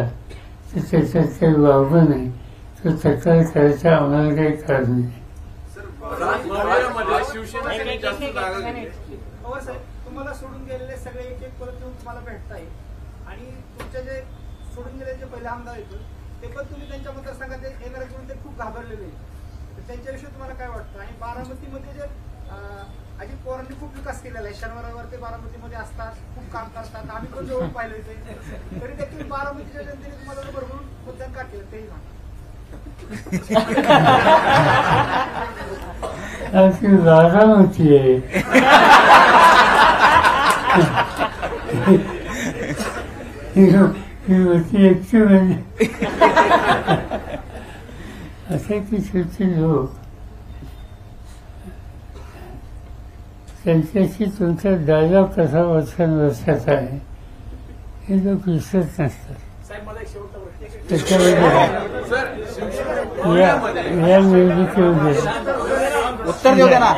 तर त्याच्यात काही वावगं नाही. तो तक्रार करायचा आम्हाला काही कारण नाही. पवार साहेब, तुम्हाला सोडून गेलेले सगळे एक एक परत येऊन तुम्हाला भेटताय आणि तुमच्या जे सोडून गेलेले जे पहिले आमदार आहेत ते पण तुम्ही त्यांच्या मतदारसंघात येणारे करून ते खूप घाबरलेले आहेत. तर त्यांच्याविषयी तुम्हाला काय वाटतं? आणि बारामतीमध्ये जे अजित पवारांनी खूप विकास केलेला आहे. शनिवार रविवार ते बारामतीमध्ये असतात, खूप काम करतात. आम्ही पण जवळ पाहिलं इथे. तरी देखील बारामतीच्या जनतेने तुम्हाला भरभरून मतदान का केलं तेही सांगा. अशी बारामती आहे. ही होती एकटी म्हणजे असे की शेवटी लोक त्यांच्याशी तुमचा डायलॉग कसा वर्षाचा आहे हे लोक विसरत नसतात. त्याच्यामध्ये या निवडणुकीमध्ये उत्तर देऊ द्या ना.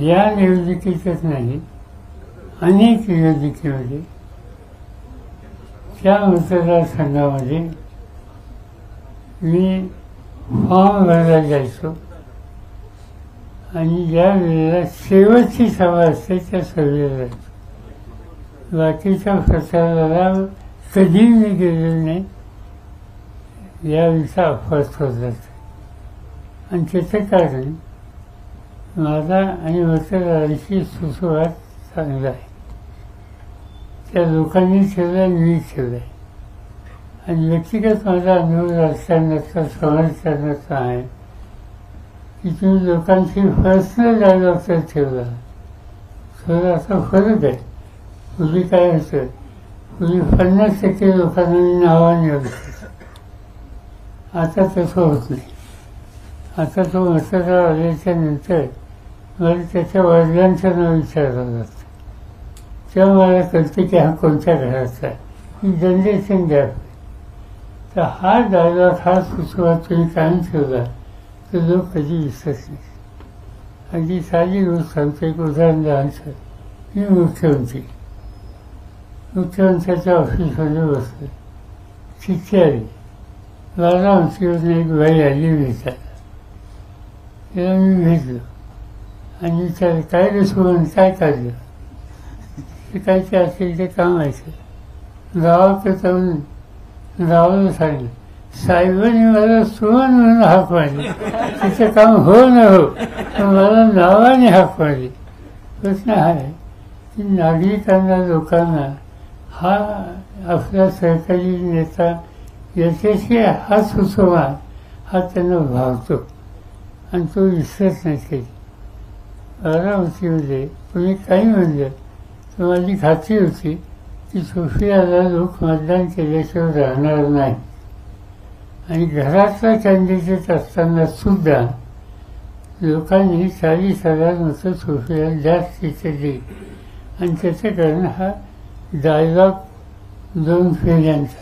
या निवडणुकीतच नाही, अनेक निवडणुकीमध्ये त्या मतदारसंघामध्ये मी फॉर्म भरायला जायचो आणि ज्या वेळेला शेवटची सभा असते त्या सभेला जायचो. बाकीच्या प्रचाराला कधी मी गेलेलो नाही. यावेळीचा अपवाद होत आणि त्याचं कारण माझा आणि मतदारांची सुसंवाद चांगला आहे. त्या लोकांनी ठेवला आणि मी ठेवला आहे. आणि व्यक्तिगत माझा अनुभव राजकारणाचा समाजकारणाचा आहे की तुम्ही लोकांची पर्सनल डायलॉग तर ठेवला. थोडा असा फरक आहे. पूर्वी काय होतं, पूर्वी 50% लोकांना मी नावाने ओळखायचो. आता तसं होत नाही. आता तो मतदार आल्याच्या नंतर मला त्याच्या वडिलांचं नाव विचारलं जातं. तेव्हा मला कळतं की हा कोणत्या घराचा आहे. ही जनरेशन गॅप. तर हा डायलॉग, हा सुसंवाद तुम्ही कायम ठेवला तर लोक कधी विसरत नाही. अगदी साधी गोष्ट सांगतो, एक उदाहरण द्यायचं. मी मुख्यमंत्र्याच्या ऑफिसमध्ये बसलो. चिठ्ठी आली. बारामतीवरून एक बाई आली भेटायला. तिला मी भेटलो आणि विचारलं, काय रे सोडून काय काढलं? ते काय ते असेल ते काम व्हायचं. गावाकडे जाऊन गावाला सांगितलं. साहेबांनी मला सुमन म्हणून हाक मारली. तिचं काम हो न हो पण मला नावाने हाक मारली. प्रश्न हा आहे की नागरिकांना, लोकांना हा आपला सहकारी नेता याच्याशी हा सुसंवाद हा त्यांना भावतो आणि तो विसरत नाही कधी. बारामतीमध्ये कोणी काही म्हणलं तर माझी खात्री होती की सोफियाला लोक मतदान केल्याशिवाय राहणार नाही. आणि घरातला कॅन्डिडेट असताना सुद्धा लोकांनी 40,000 मतं सोफियाला जास्तीचे दिली. आणि त्याचं कारण हा डायलॉग 2 फेऱ्यांचा.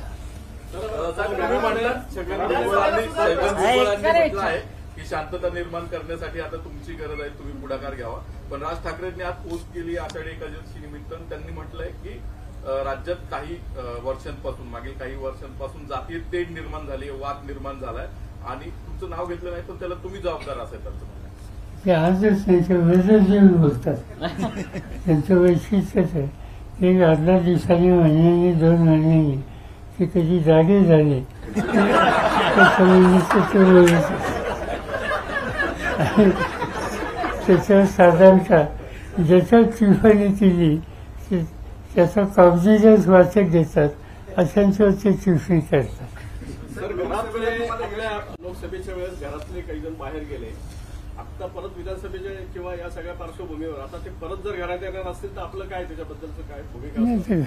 की शांतता निर्माण करण्यासाठी आता तुमची गरज आहे, तुम्ही पुढाकार घ्यावा. पण राज ठाकरेंनी आज पोस्ट केली आषाढी एकादशी निमित्त. त्यांनी म्हटलंय की राज्यात काही वर्षांपासून, मागील काही वर्षांपासून जातीय तेढ निर्माण झाली, वाद निर्माण झालाय आणि तुमचं नाव घेतलं नाही पण त्याला तुम्ही जबाबदार असेल. ते आजच त्यांच्या विरोधात येऊन बोलतात. त्यांचं वैशिष्ट्यच आहे. एक 18 दिवसांनी, महिन्यानी, 2 महिन्यांनी ते कधी जागे झाले त्याच्यावर साधारणतः ज्याच्या टिप्पणी केली त्याचा कॉग्निजन्स वाचक देतात, अशांच्यावर ते टिप्पणी करतात. लोकसभेच्या वेळेस घरातले काही जण बाहेर गेले. आता परत विधानसभेच्या किंवा या सगळ्या पार्श्वभूमीवर आता ते परत जर घरात येणार असतील तर आपलं काय, त्याच्याबद्दलचं काय भूमिका?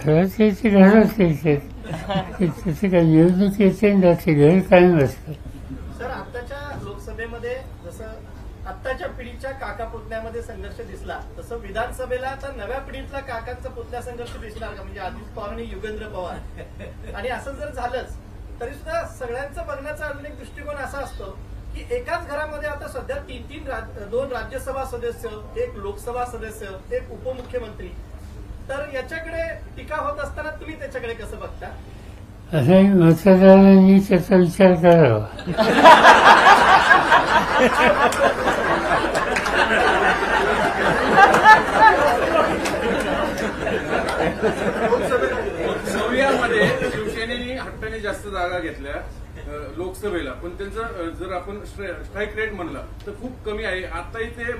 घरात यायचे, घरात यायचे. त्याचे काय निवडणूक येते ना, ते घर कायम असतं. सर, आताच्या लोकसभेमध्ये जसं आत्ताच्या पिढीच्या काका पुतण्यामध्ये संघर्ष दिसला तसं विधानसभेला आता नव्या पिढीतला काकांचा पुतण्या संघर्ष दिसणार का? म्हणजे अजित पवार आणि युगेंद्र पवार. आणि असं जर झालंच तरी सुद्धा सगळ्यांचं बघण्याचा अजून एक दृष्टिकोन असा असतो की एकाच घरामध्ये आता सध्या 2 राज्यसभा सदस्य, 1 लोकसभा सदस्य, 1 उपमुख्यमंत्री. तर याच्याकडे टीका होत असताना तुम्ही त्याच्याकडे कसं बघता? असं मतदारांनी त्याचा विचार करावा. लोकसभेमध्ये शिवसेनेने हट्टाने जास्त जागा घेतल्या. लोकसभेला, पण त्यांचं जर आपण स्ट्राईक रेट म्हणला तर खूप कमी आहे. आताही ते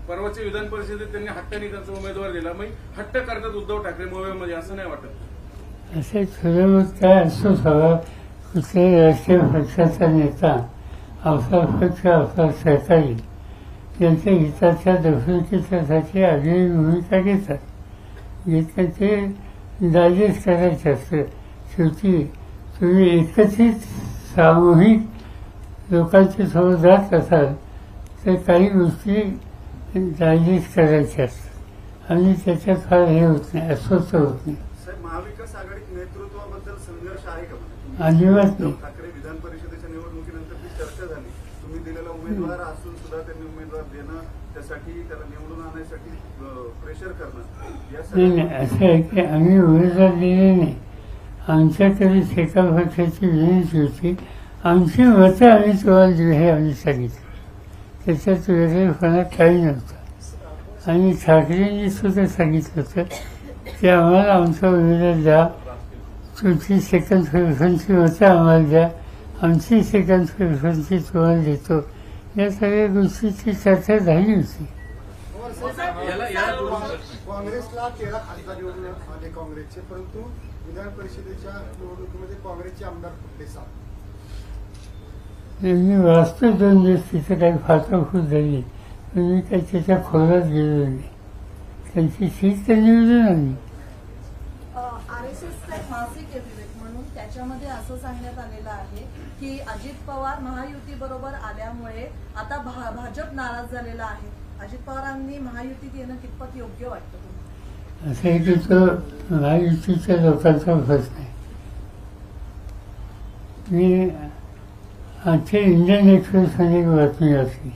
परवाच्या विधान परिषदेत त्यांनी हट्टाने त्यांचा उमेदवार दिला. हट्ट करतात उद्धव ठाकरे मुंबईमध्ये, असं नाही वाटत? असे ठरवत काय असतो सगळं. कुठल्याही राष्ट्रीय पक्षाचा नेता, अवसर पक्ष, अवसर सहकारी यांच्या हिताच्या दखलकीसाठी आगळी भूमिका घेतात. ते डायजेस्ट करायचे असतं. शेवटी तुम्ही एकत्रित सामूहिक लोकांच्या सोबत जात असाल तर काही गोष्टी डायजेस्ट करायच्या असतात आणि त्याच्यात फार हे होत नाही, अस्वस्थ होत नाही. महाविकास आघाडी नेतृत्वाबद्दल संघर्ष आहे का? अजिबात नाही. ठाकरे विधान परिषदेच्या निवडणुकीनंतर ती चर्चा झाली. तुम्ही दिलेला उमेदवार असून सुद्धा त्यांनी उमेदवार देणं, त्यासाठी त्याला निवडून आणण्यासाठी प्रेशर करणं, नाही, असं आहे की आम्ही उमेदवार दिले नाही. आमच्याकडे एका पक्षाची विनंती होती, आमची मतं आम्ही तुम्हाला दिली हे आम्ही सांगितलं. त्याच्यात वेगळेपणा काही नव्हतं. आणि ठाकरेंनी सुद्धा सांगितलं होतं की आम्हाला आमचा उमेदवार द्या, तुमची सेकंड प्रेफरन्सची मतं आम्हाला द्या, आमची सेकंड प्रेफरन्सची तुम्हाला देतो. या सगळ्या गोष्टीची चर्चा झाली होती. काँग्रेसला 13 खासदार निवडून आले काँग्रेसचे, परंतु विधान परिषदेच्या निवडणुकीमध्ये काँग्रेसचे आमदार फुटले 7. मी वाचतो 2 दिवस तिथं काही फाटाफूट झाली, पण मी काही त्याच्या खोलात गेलो नाही. त्यांची सीट तर निवडून आली. RSSचं एक मासिक विवेक म्हणून त्याच्यामध्ये असं सांगण्यात आलेलं आहे की अजित पवार महायुती बरोबर आल्यामुळे आता भाजप नाराज झालेला आहे. अजित पवारांनी महायुतीत येणं कितपत योग्य वाटतं तुम्हाला? असं आहे की तो महायुतीच्या लोकांचा प्रश्न आहे. मी आजच्या इंडियन एक्सप्रेसमध्ये एक बातमी वाचली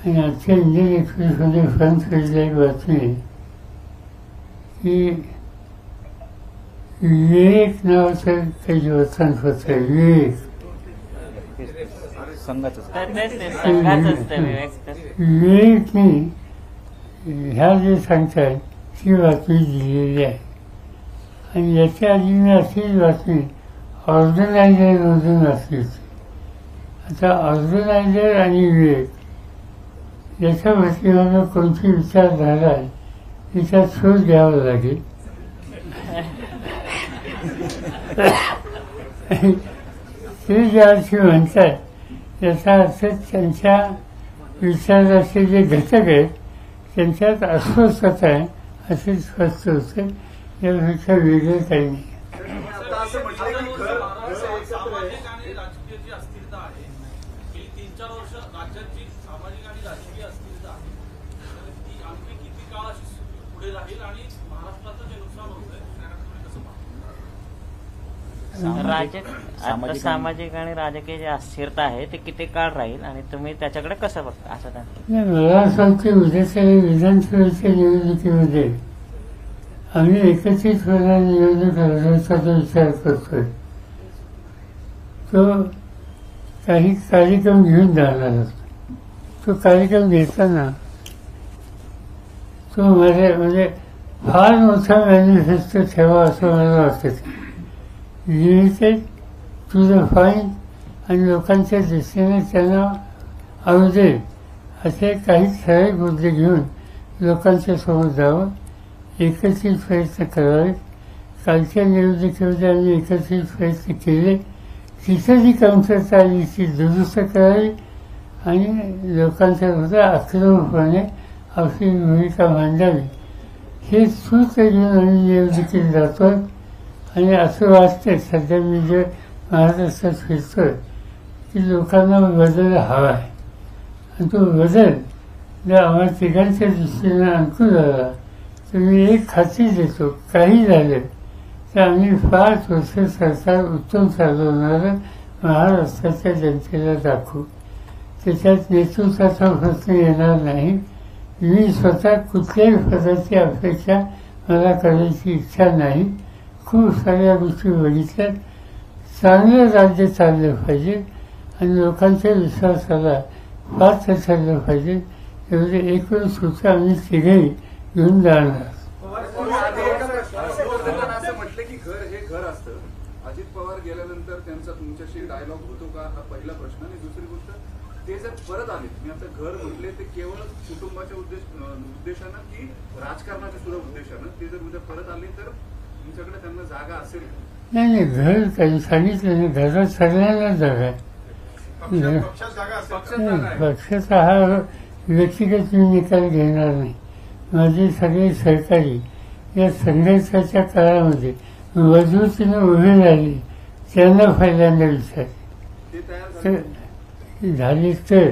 आणि आजच्या इंडियन एक्सप्रेसमध्ये फ्रंट पेजला एक बातमी आहे की विवेक नावाचं काही वर्तमानपत्र आहे. विवेक विवेकने ह्या जे सांगतायत ती बातमी दिलेली आहे. आणि याच्या आधी मी अशीच बातमी ऑर्गनायझरमधून वाचली होती. आता ऑर्गनायझर आणि विवेक याच्या वतीनं कोणती विचारधारा आहे तिचा शोध घ्यावा लागेल. ते ज्या अर्थी म्हणतात याचा अर्थ त्यांच्या विचाराचे जे घटक आहेत त्यांच्यात अस्वस्थता आहे असे स्पष्ट होते. यापेक्षा वेगळं काही नाही. सामाजिक आणि राजकीय जी अस्थिरता आहे गेली 3-4 वर्ष राज्याची सामाजिक आणि राजकीय अस्थिरता आहे, तर ती आणखी किती काळ अशी पुढे राहील आणि महाराष्ट्राचं जे नुकसान होतंय त्याकडे कसं पाहता? सामाजिक आणि राजकीय जी अस्थिरता आहे ते किती काळ राहील आणि तुम्ही त्याच्याकडे कसं बघता असं नाही. मला असं वाटतं उद्याच्या विधानसभेच्या निवडणुकीमध्ये आम्ही एकत्रितपणे निवडणूक लढवण्याचा विचार करतोय. तो काही कार्यक्रम घेऊन जाणार असतो. तो कार्यक्रम घेताना तो म्हणजे फार मोठा मॅनिफेस्टो ठेवा असं मला वाटतं. लिमिटेड टू द पॉइंट आणि लोकांच्या दृष्टीने त्यांना आवडेल असे काही ठराविक मुद्दे घेऊन लोकांच्या समोर जावं, एकत्रित प्रयत्न करावे. कालच्या निवडणुकीमध्ये आम्ही एकत्रित प्रयत्न केले. तिथं जी कमतरता आली ती दुरुस्त करावी आणि लोकांच्या सुद्धा आक्रमकपणे आपली भूमिका मांडावी. हे सूत्र घेऊन आम्ही निवडणुकीत जातो. आणि असं वाटतं सध्या मी जे महाराष्ट्रात फिरतोय की लोकांना बदल हवा आहे. आणि तो बदल जर आम्हाला तिघांच्या दृष्टीने अनुकूल झाला तर मी एक खात्री देतो, काही झालं तर आम्ही 5 वर्ष सरकार उत्तम चालवणारं महाराष्ट्राच्या जनतेला दाखवू. त्याच्यात नेतृत्वाचा प्रश्न येणार नाही. मी स्वतः कुठल्याही पदाची अपेक्षा मला करायची इच्छा नाही. खूप साऱ्या गोष्टी बघितल्यात. चांगलं राज्य चाललं पाहिजे आणि लोकांच्या विश्वासाला पात्र ठरलं पाहिजे. एवढे एकूण सूत्र आम्ही तिघेही घेऊन जाणार. असं म्हटलं की घर हे घर असतं. अजित पवार गेल्यानंतर त्यांचा तुमच्या होतो का, हा पहिला प्रश्न. आणि दुसरी गोष्ट, ते जर परत आले, मी आता घर म्हटले ते केवळ कुटुंबाच्या उद्देशानं की राजकारणाच्या सुद्धा उद्देशानं, ते जर उद्या परत आले तर तुमच्याकडे त्यांना जागा असेल? नाही, घर काही सांगितलं नाही, घरात सगळ्यांना जागा आहे. पक्षाचा हा व्यक्तिगत मी निकाल घेणार नाही. माझे सगळे सहकारी या संघर्षाच्या काळामध्ये मजबूतीने उभे राहिले, त्यांना पहिल्यांदा विचार झाली तर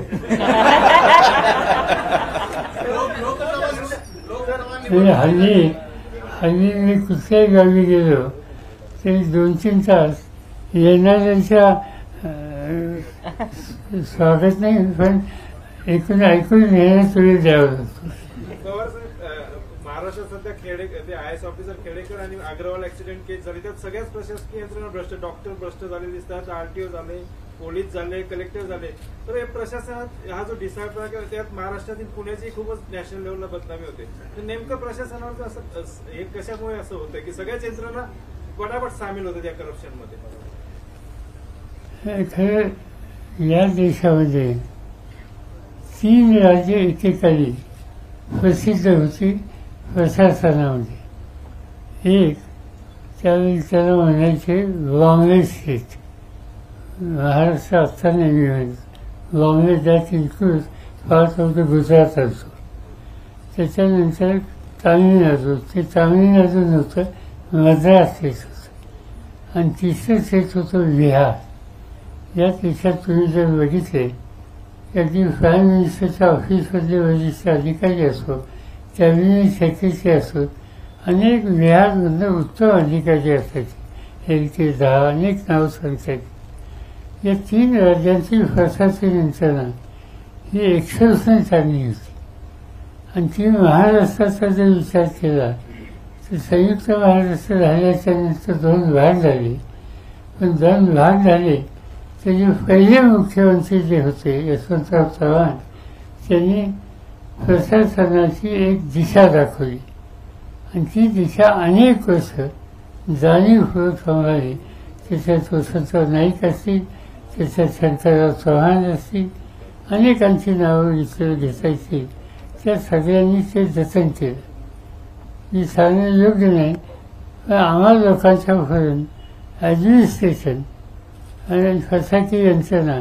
हल्ली मी कुठल्याही गावी गेलो तरी 2-3 तास येणाऱ्यांच्या स्वागत नाही, पण ऐकून घेण्यास वेळ द्यावा लागतो. महाराष्ट्रात सध्या ते IAS ऑफिसर खेडेकर आणि अग्रवाल ऍक्सिडेंट केस झाली, त्यात सगळ्याच प्रशासकीय यंत्रणा भ्रष्ट, डॉक्टर भ्रष्ट झाले दिसतात, RTO झाले, पोलीस झाले, कलेक्टर झाले. तर हे प्रशासनात हा जो डिसायड त्यात महाराष्ट्रातील पुण्याची खूपच नॅशनल लेवलला बदनामी होते. तर नेमकं प्रशासनावर असं हे कशामुळे असं होतं की सगळ्याच यंत्रणा पटापट सामील होतात या करप्शनमध्ये? खरं या देशामध्ये 3 राज्य एकेकाळी प्रसिद्ध होती प्रशासनामध्ये. एक त्यावेळी त्याला म्हणायचे बॉम्बे स्टेट, महाराष्ट्र आत्ता नाही, Bombay that includes part of the Gujarat असो. त्याच्यानंतर तामिळनाडू, ते तामिळनाडू नव्हतं, मद्रास स्टेट होतं. आणि तिसरं स्टेट होतं बिहार. या देशात तुम्ही जर बघितले की अगदी प्राईम मिनिस्टरच्या ऑफिसमधले वरिष्ठ अधिकारी असो, कॅबिनेट सेक्रेटरी असो, अनेक बिहारमधनं उत्तम अधिकारी असायचे, 1 ते 10 अनेक नावं सांगतात. या 3 राज्यांची प्रशासकीय यंत्रणा ही एक्सेप्शनल चांगली होती. आणि ती महाराष्ट्राचा जर विचार केला तर संयुक्त महाराष्ट्र राहिल्याच्या नंतर 2 भाग झाले. पण 2 भाग झाले तरी पहिले मुख्यमंत्री जे होते यशवंतराव चव्हाण, त्यांनी प्रशासनाची एक दिशा दाखवली. आणि ती दिशा अनेक वर्ष जाणीवपूर्वक सांभाळली. त्याच्यात वसंतराव नाईक असतील, त्याच्यात शंकरराव चव्हाण असतील, अनेकांची नावं इतर घेतायची. त्या सगळ्यांनी ते जतन केलं. मी सांगणं योग्य नाही, पण आम्हा लोकांच्यापर्यंत ॲडमिनिस्ट्रेशन आणि प्रशासकीय यंत्रणा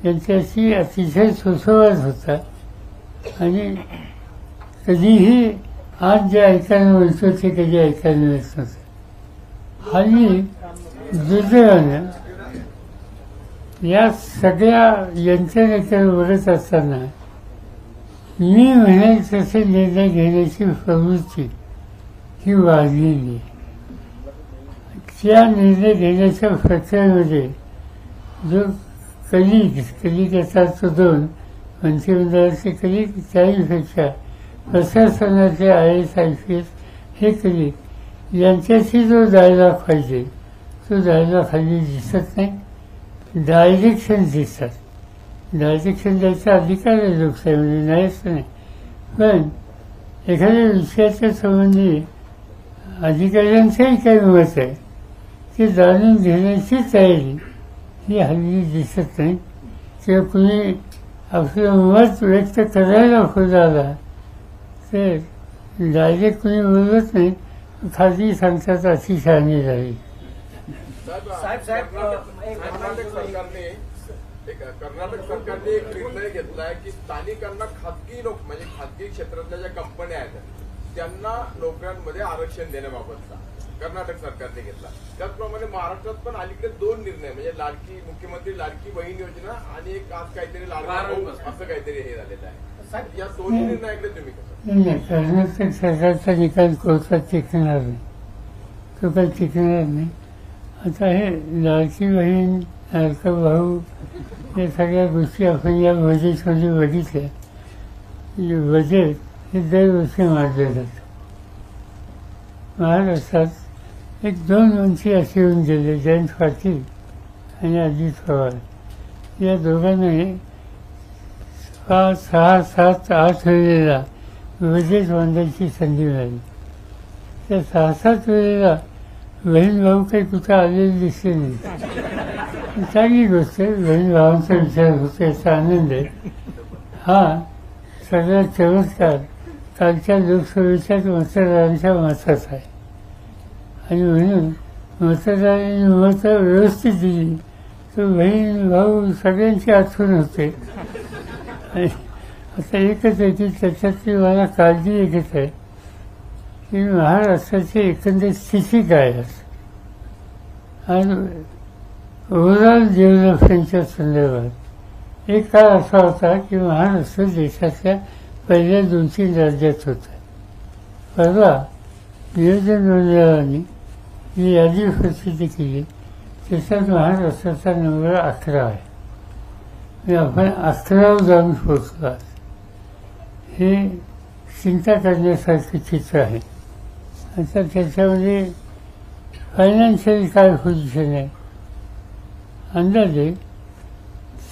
यांच्याशी अतिशय सुसंवाद होता. आणि कधीही आज जे ऐकायला मिळतो ते कधी ऐकायला मिळत नव्हतं. हल्ली दुर्दैवानं या सगळ्या यंत्रणेकडे बघत असताना मी म्हणेल तसे निर्णय घेण्याची प्रवृत्ती ही वाढलेली आहे. त्या निर्णय घेण्याच्या प्रक्रियेमध्ये जो कलिकाचा तो 2 मंत्रिमंडळाचे कलिक, त्याहीपेक्षा प्रशासनाचे IAS IPS हे कलिक यांच्याशी जो डायलॉग पाहिजे तो डायलॉग हल्ली दिसत नाही. डायरेक्शन दिसतात. डायरेक्शन द्यायचा अधिकार आहे लोकशाहीमध्ये, नाहीच नाही. पण एखाद्या विषयाच्या संबंधी अधिकाऱ्यांचंही काही मत आहे, ते जाणून घेण्याची तयारी ही हल्ली दिसत नाही. किंवा कुणी आपलं मत व्यक्त करायला पुढे आला तर डायरेक्ट कुणी बोलत नाही, खाजगी सांगतात अशी शहाणी झाली. कर्नाटक सरकारने एक निर्णय घेतलाय की स्थानिकांना खाजगी म्हणजे खाजगी क्षेत्रातल्या ज्या कंपन्या आहेत त्यांना नोकऱ्यांमध्ये आरक्षण देण्याबाबतचा कर्नाटक सरकारने घेतला. त्याचप्रमाणे महाराष्ट्रात पण अलीकडे 2 निर्णय म्हणजे मुख्यमंत्री लाडकी बहीण योजना आणि एक आज काहीतरी लाडका असं काहीतरी हे झालेलं आहे. या 2 निर्णयाकडे तुम्ही कसं? कर्नाटक सरकारचा निकाल कोर्टात टिकणार नाही, तो काही टिकणार नाही. आता हे लाडकी बहीण, लाडका भाऊ या सगळ्या गोष्टी आपण या बजेटमध्ये बघितल्या. बजेट हे दरवर्षी मांडलं जातं. महाराष्ट्रात 2 मंत्री असे येऊन गेले, जयंत पाटील आणि अजित पवार. या दोघांनी 5, 6, 7, 8 वेळेला बजेट मांडायची संधी मिळाली. त्या 6-7 वेळेला बहीण भाऊ काही कुठं आलेले दिसले नाही. चांगली गोष्ट आहे. बहीण भावांचा विचार होतो याचा आनंद आहे. हा सगळा चमत्कार कालच्या लोकसभेच्या मतदारांच्या मताचा आहे. आणि म्हणून मतदारांनी मतं व्यवस्थित दिली तर बहीण भाऊ सगळ्यांची आठवण होते. आणि आता एकच आहे की त्याच्यातली मला काळजी एकच आहे की महाराष्ट्राची एकंदर स्थिती काय आहे. आणि ओव्हरऑल डेव्हलपमेंटच्या संदर्भात एक काळ असा होता की महाराष्ट्र देशातल्या पहिल्या 2-3 राज्यात होता. परवा नियोजन मंडळाने जी यादी प्रसिद्ध केली त्याच्यात महाराष्ट्राचा नंबर 11 आहे. म्हणजे आपण 11वर जाऊन पोहोचलो आहोत. हे चिंता करण्यासारखं चित्र आहे. आता त्याच्यामध्ये फायनान्शियल काय पोझिशन आहे. अंदाजे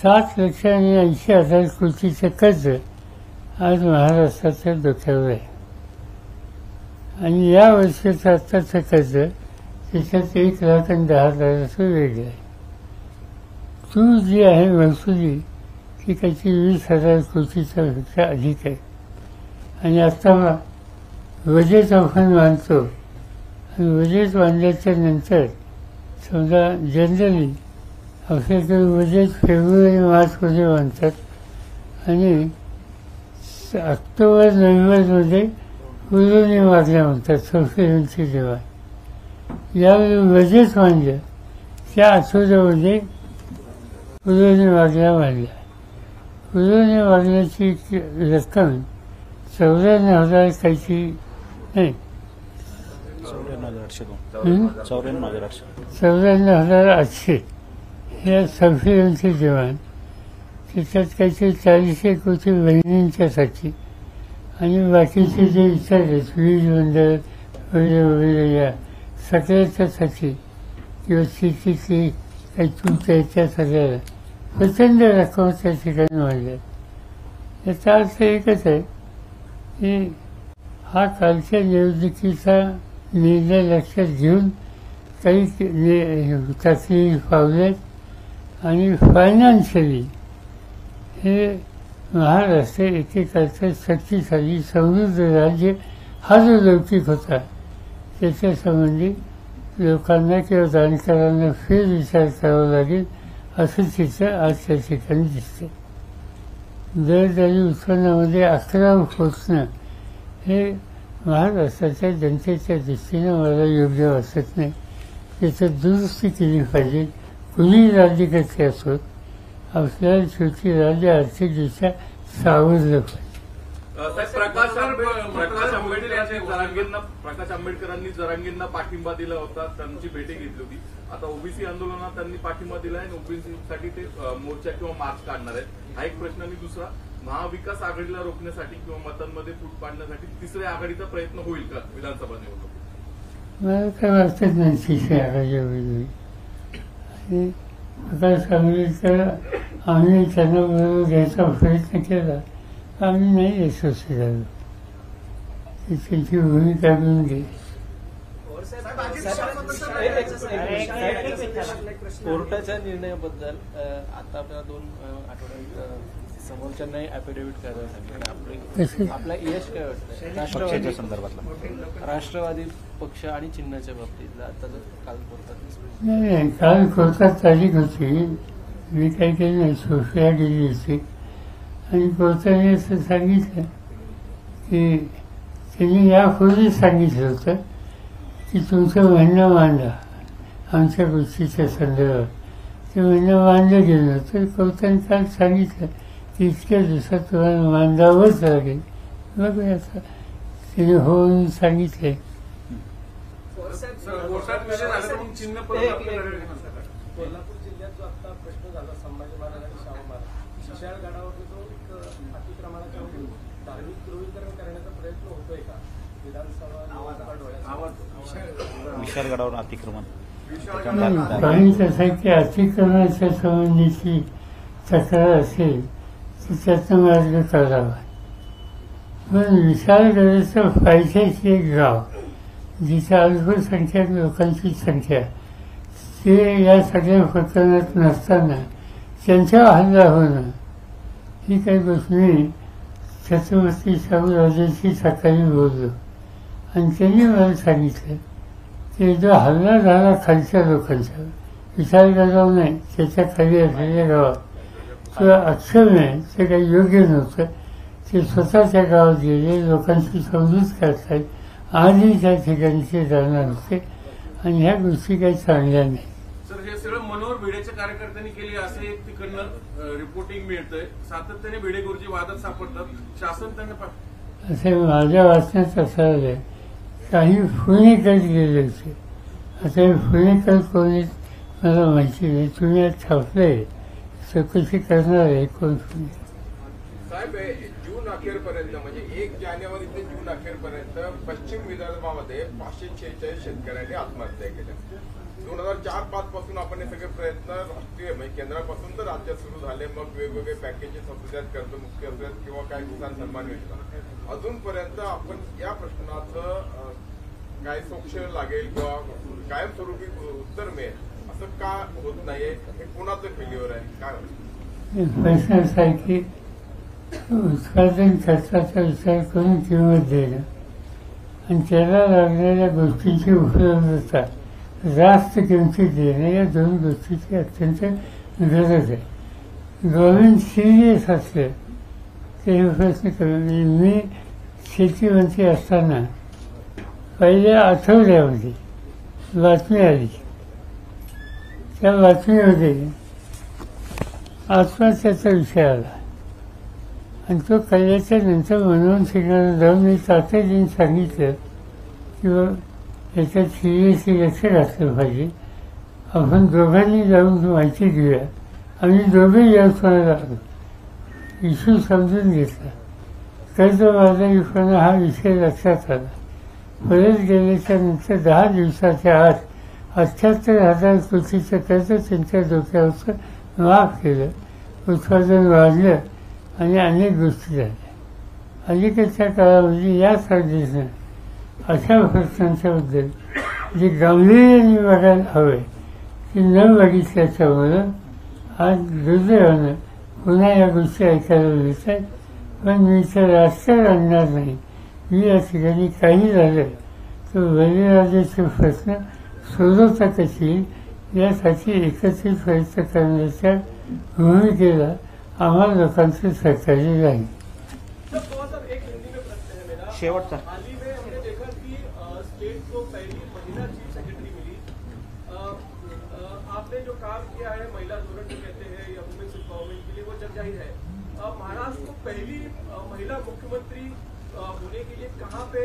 7,80,000 कोटीचं कर्ज आज महाराष्ट्राच्या डोक्यावर आहे. आणि या वर्षाचं आत्ताचं कर्ज त्याच्यात 1,10,000 वेगळं आहे. तूट जी आहे महसुली ती त्याची 20,000 कोटीच्या पेक्षा अधिक आहे. आणि आता बजेट आपण मांडतो आणि बजेट मांडल्याच्या नंतर समजा जनरली आपल्याकडे बजेट फेब्रुवारी-मार्चमध्ये मांडतात आणि ऑक्टोबर-नोव्हेंबरमध्ये उजवणी मागण्या म्हणतात संशोधनची जेव्हा. यावेळी बजेट मांडलं त्या आठवड्यामध्ये उजवणी मागण्या मांडल्या. उजवणी मागण्याची रक्कम 94,000 काहीची नाही 94,800 ह्या संशोधनचे जवान. त्याच्यात काहीतरी 400 कोटी बहिणींच्यासाठी आणि बाकीचे जे इतर आहेत वीज मंडळ वगैरे वगैरे या सगळ्याच्यासाठी किंवा शेतीची काही तूट आहे त्या सगळ्याला प्रचंड रक्कम त्या ठिकाणी मांडल्या. याचा अर्थ एकच आहे की हा कालच्या निवडणुकीचा निर्णय लक्षात घेऊन काही तातडीची पावले आणि फायनान्शियली हे महाराष्ट्र एकेकाळचं शक्तिशाली समृद्ध राज्य हा जो लौकिक होता त्याच्यासंबंधी लोकांना किंवा जाणकारांना फेरविचार करावा लागेल असं चित्र आज त्या ठिकाणी दिसते. दरडोई उत्पन्नामध्ये 11 पोचणं हे महाराष्ट्राच्या जनतेच्या दृष्टीनं मला योग्य वाटत नाही. त्याच्यात दुरुस्ती केली पाहिजे. कुणी राज्यकर्ते असोत आपल्याला शेवटी राज्य आर्थिकदृष्ट्या सावरलं पाहिजे. प्रकाश आंबेडकरांनी जरांगेंना पाठिंबा दिला होता, त्यांची भेटी घेतली होती. आता ओबीसी आंदोलनात त्यांनी पाठिंबा दिला आहे आणि ओबीसीसाठी ते मोर्चा किंवा मार्च काढणार आहेत. हा एक प्रश्न. आणि दुसरा, महाविकास आघाडीला रोखण्यासाठी किंवा मतांमध्ये फूट पाडण्यासाठी तिसऱ्या आघाडीचा प्रयत्न होईल का विधानसभा निवडणूक? मला काय वाटत नाही तिसऱ्या आघाडी होईल. आणि प्रकाश आंबेडकर आम्ही त्यांना बरोबर घ्यायचा प्रयत्न केला आम्ही नाही यशस्वी झालो. त्यांची भूमिका घेऊन घे. कोर्टाच्या निर्णयाबद्दल आता आपल्याला 2 आठवड्यात समोरच्यांनाही ॲफिडेव्हिट करायला सांगितलं. आपला यश काय वाटतं संदर्भातला राष्ट्रवादी पक्ष आणि चिन्हाच्या बाबतीतला आता काल कोर्टात? नाही, काल कोर्टात तारीख होती. मी काही केलं नाही, सोफिया गेली होती आणि कोर्टाने असं सांगितलं की त्यांनी यापूर्वी सांगितलं होतं की तुमचं म्हणणं मांडा आमच्या गोष्टीच्या संदर्भात. ते म्हणणं मांडलं गेलं होतं. कोर्टाने काल सांगितलं की इतक्या दिवसात तुम्हाला मांडावंच लागेल. बघूया आता तिने होऊन सांगितले. कोल्हापूर जिल्ह्यात जो आता प्रश्न झाला संभाजी महाराज आणि शाहू महाराज विशाळगडावर जो एक अतिक्रमणाच्या धार्मिक ध्रुवीकरण करण्याचा प्रयत्न होतोय का? विधानसभा विशाळगडावर अतिक्रमण काही कसं की अतिक्रमणाच्या संबंधीची तक्रार असेल तर त्याचा मार्ग काढावा. पण विशाळगडाचं पाहिजेच एक गाव जिथे अल्पसंख्याक लोकांची संख्या ते या सगळ्या प्रकरणात नसताना त्यांच्यावर हल्ला होणं ही काही गोष्ट मी छत्रपती शाहूराजांशी सकाळी बोललो आणि त्यांनी मला सांगितलं की जो हल्ला झाला खालच्या लोकांचा विशाल गाव नाही त्याच्या खाली असलेल्या गावात तो अक्षम आहे ते काही योग्य नव्हतं ते स्वतःच्या गावात गेले लोकांची समजूत करतायत आजही त्या ठिकाणी ते जाणार होते आणि ह्या गोष्टी काही चांगल्या नाही. सर हे सगळं मनोहर भिडेच्या कार्यकर्त्यांनी केली असं एक तिकडनं रिपोर्टिंग मिळतंय. सातत्याने भिडे गुरुजी वादात सापडतात. शासन त्यांना असे माझ्या वाचण्यात असं आलंय काही पुणेकर गेले होते. आता हे पुणेकर कोणी मला माहिती नाही. तुम्ही आज छापलंय चौकशी करणार आहे कोण पुणे. साहेब जून अखेरपर्यंत म्हणजे 1 जानेवारी ते जून अखेरपर्यंत पश्चिम विदर्भामध्ये 546 शेतकऱ्यांनी आत्महत्या केल्या. 2004-5 पासून आपण हे सगळे प्रयत्न राष्ट्रीय म्हणजे केंद्रापासून तर राज्यात सुरू झाले. मग वेगवेगळे पॅकेजेस असू द्यात कर्जमुक्ती असू द्यात किंवा काय किसान सन्मान योजना अजूनपर्यंत आपण या प्रश्नाचं काय सोक्ष लागेल किंवा कायमस्वरूपी उत्तर मिळेल असं का होत नाहीये. हे कोणाचं फेल्युअर आहे काय प्रश्न असा आहे की उत्पादन खर्चाचा विचार करून किंमत देणं आणि त्याला लागणाऱ्या गोष्टींची उपलब्धता जास्त किमतीत देणं या दोन गोष्टीची अत्यंत गरज आहे. गव्हर्नमेंट सिरियस असलं ते हे प्रश्न करून मी शेतीमंत्री असताना पहिल्या आठवड्यामध्ये बातमी आली. त्या बातमीमध्ये आत्महत्याचा विषय आला आणि तो कळल्याच्या नंतर मनमोहन सिंगांना जाऊन मी तातडीने सांगितलं की याच्यात सिरियसली लक्ष घातलं पाहिजे. आपण दोघांनी जाऊन माहिती घेऊया. आम्ही दोघेही यावसाला आलो. इश्यू समजून घेतला. कर्जबाजारीपणा हा विषय लक्षात आला. परत गेल्याच्या नंतर 10 दिवसाच्या आत 78,000 कोटीचं कर्ज त्यांच्या डोक्यावरचं माफ केलं. उत्पादन वाढलं आणि अनेक गोष्टी झाल्या. अलीकडच्या काळामध्ये या सरकारनं अशा प्रश्नांच्याबद्दल जे गांभीर्याने बघायला हवं की न बघितल्याच्यामुळं आज दुर्दैवानं पुन्हा या गोष्टी ऐकायला मिळत आहेत. पण मी तर राजकारण आणणार नाही. मी या ठिकाणी काही झालं तर बळीराजाचे प्रश्न सोडवता कशी यासाठी एकत्रित प्रयत्न करण्याच्या भूमिकेला आम्हा लोकांचं सहकार्य राहील. शेवटचा हाल ही में हमने देखा कि स्टेट को पहली महिला चीफ सेक्रेटरी मिली. आपने जो काम किया है महिला धोरण जो कहते हैं या वुमेन्स एम्पावरमेंट के लिए वो जग जाहिर है. महाराष्ट्र को पहली महिला मुख्यमंत्री होने के लिए कहाँ पे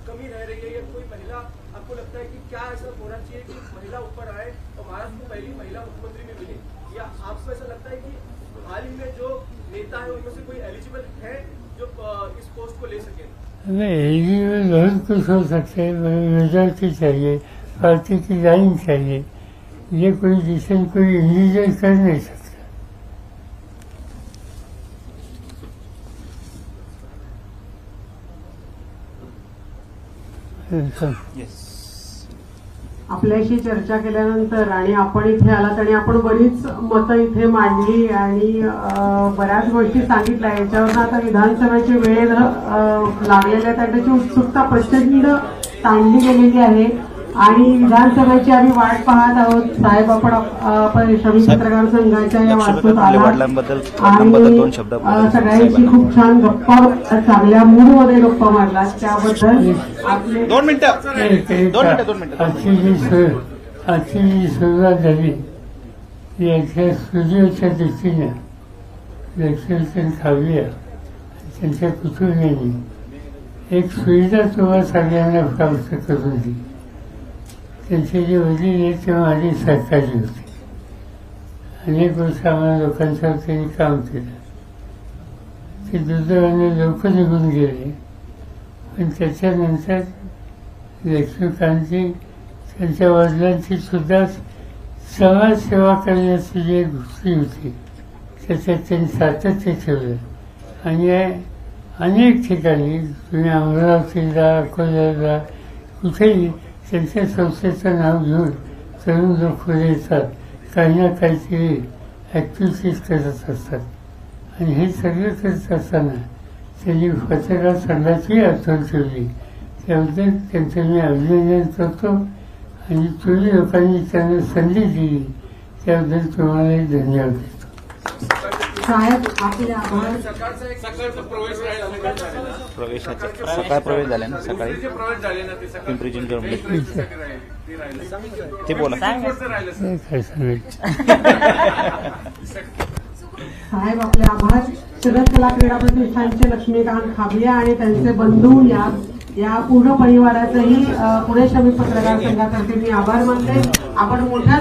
कमी रह रही है या कोई महिला आपको लगता है कि क्या ऐसा होना चाहिए कि महिला ऊपर आए और महाराष्ट्र को पहली महिला मुख्यमंत्री भी मिले, या आपको ऐसा लगता है कि हाल ही में जो नेता है उनमें से कोई एलिजिबल है जो इस पोस्ट को ले सके? नहीं, बहुत कुछ हो सकते हैं. मेजॉरिटी चाहिए, पार्टी की लाइन चाहिए. ये कोई डिसीजन कोई इंडिविजुअल कर नहीं सकता. आपल्याशी चर्चा केल्यानंतर आणि आपण इथे आलात आणि आपण बरीच मतं इथे मांडली आणि बऱ्याच गोष्टी सांगितल्या. याच्यावर आता विधानसभेची वेळ लागलेल्या त्याची उत्सुकता प्रचंड ताणली गेलेली आहे आणि विधानसभेची आम्ही वाट पाहत आहोत. साहेब आपण श्रमिक पत्रकार संघाच्या या वास्तूत आलात आणि सगळ्यांशी खूप छान गप्पा चांगल्या मूडमध्ये गप्पा मारलात त्याबद्दल आपले 2 मिनिटं. आजची जी सुरुवात झाली याच्या स्टुडिओच्या दृष्टीनं लक्ष्मीचंद खाविया त्यांच्या कुटुंबियांनी एक सुविधा तुम्हाला सगळ्यांना प्राप्त करून दिली. त्यांचे जे वडील आहेत ते माझे सहकारी होते. अनेक वर्ष आम्हाला लोकांच्यावर त्यांनी काम केलं. ते दुर्दैवाने लवकर निघून गेले. पण त्याच्यानंतर लक्ष्मीकांतजी त्यांच्या वडिलांची सुद्धा समाजसेवा करण्याची जी एक गोष्टी होती त्याच्यात त्यांनी सातत्य ठेवलं आणि अनेक ठिकाणी तुम्ही अमरावतीला अकोल्याला कुठेही त्यांच्या संस्थेचं नाव घेऊन तरुण लोक पुढे येतात, काही ना काहीतरी ॲक्टिव्हिटीज करत असतात. आणि हे सगळं करत असताना त्यांनी पत्रकार संघाची आठवण ठेवली. त्याबद्दल त्यांचं मी अभिनंदन करतो आणि तुम्ही लोकांनी त्यांना संधी दिली त्याबद्दल तुम्हालाही धन्यवाद देतो. साहेब आपल्या सकाळचा प्रवेश प्रवेशाचे सकाळ प्रवेश झाले ना, सकाळी प्रवेश झाले ना, ते सकाळी पिंपरी चिंचवडमध्ये ते बोला. काय सांगायचं. साहेब आपले आभार. शरद कला क्रीडा प्रतिष्ठानचे लक्ष्मीकांत खाबलिया आणि त्यांचे बंधू या पूर्ण परिवाराचंही पुणे श्रमिक पत्रकार संघातर्फे मी आभार मानते. आपण मोठ्या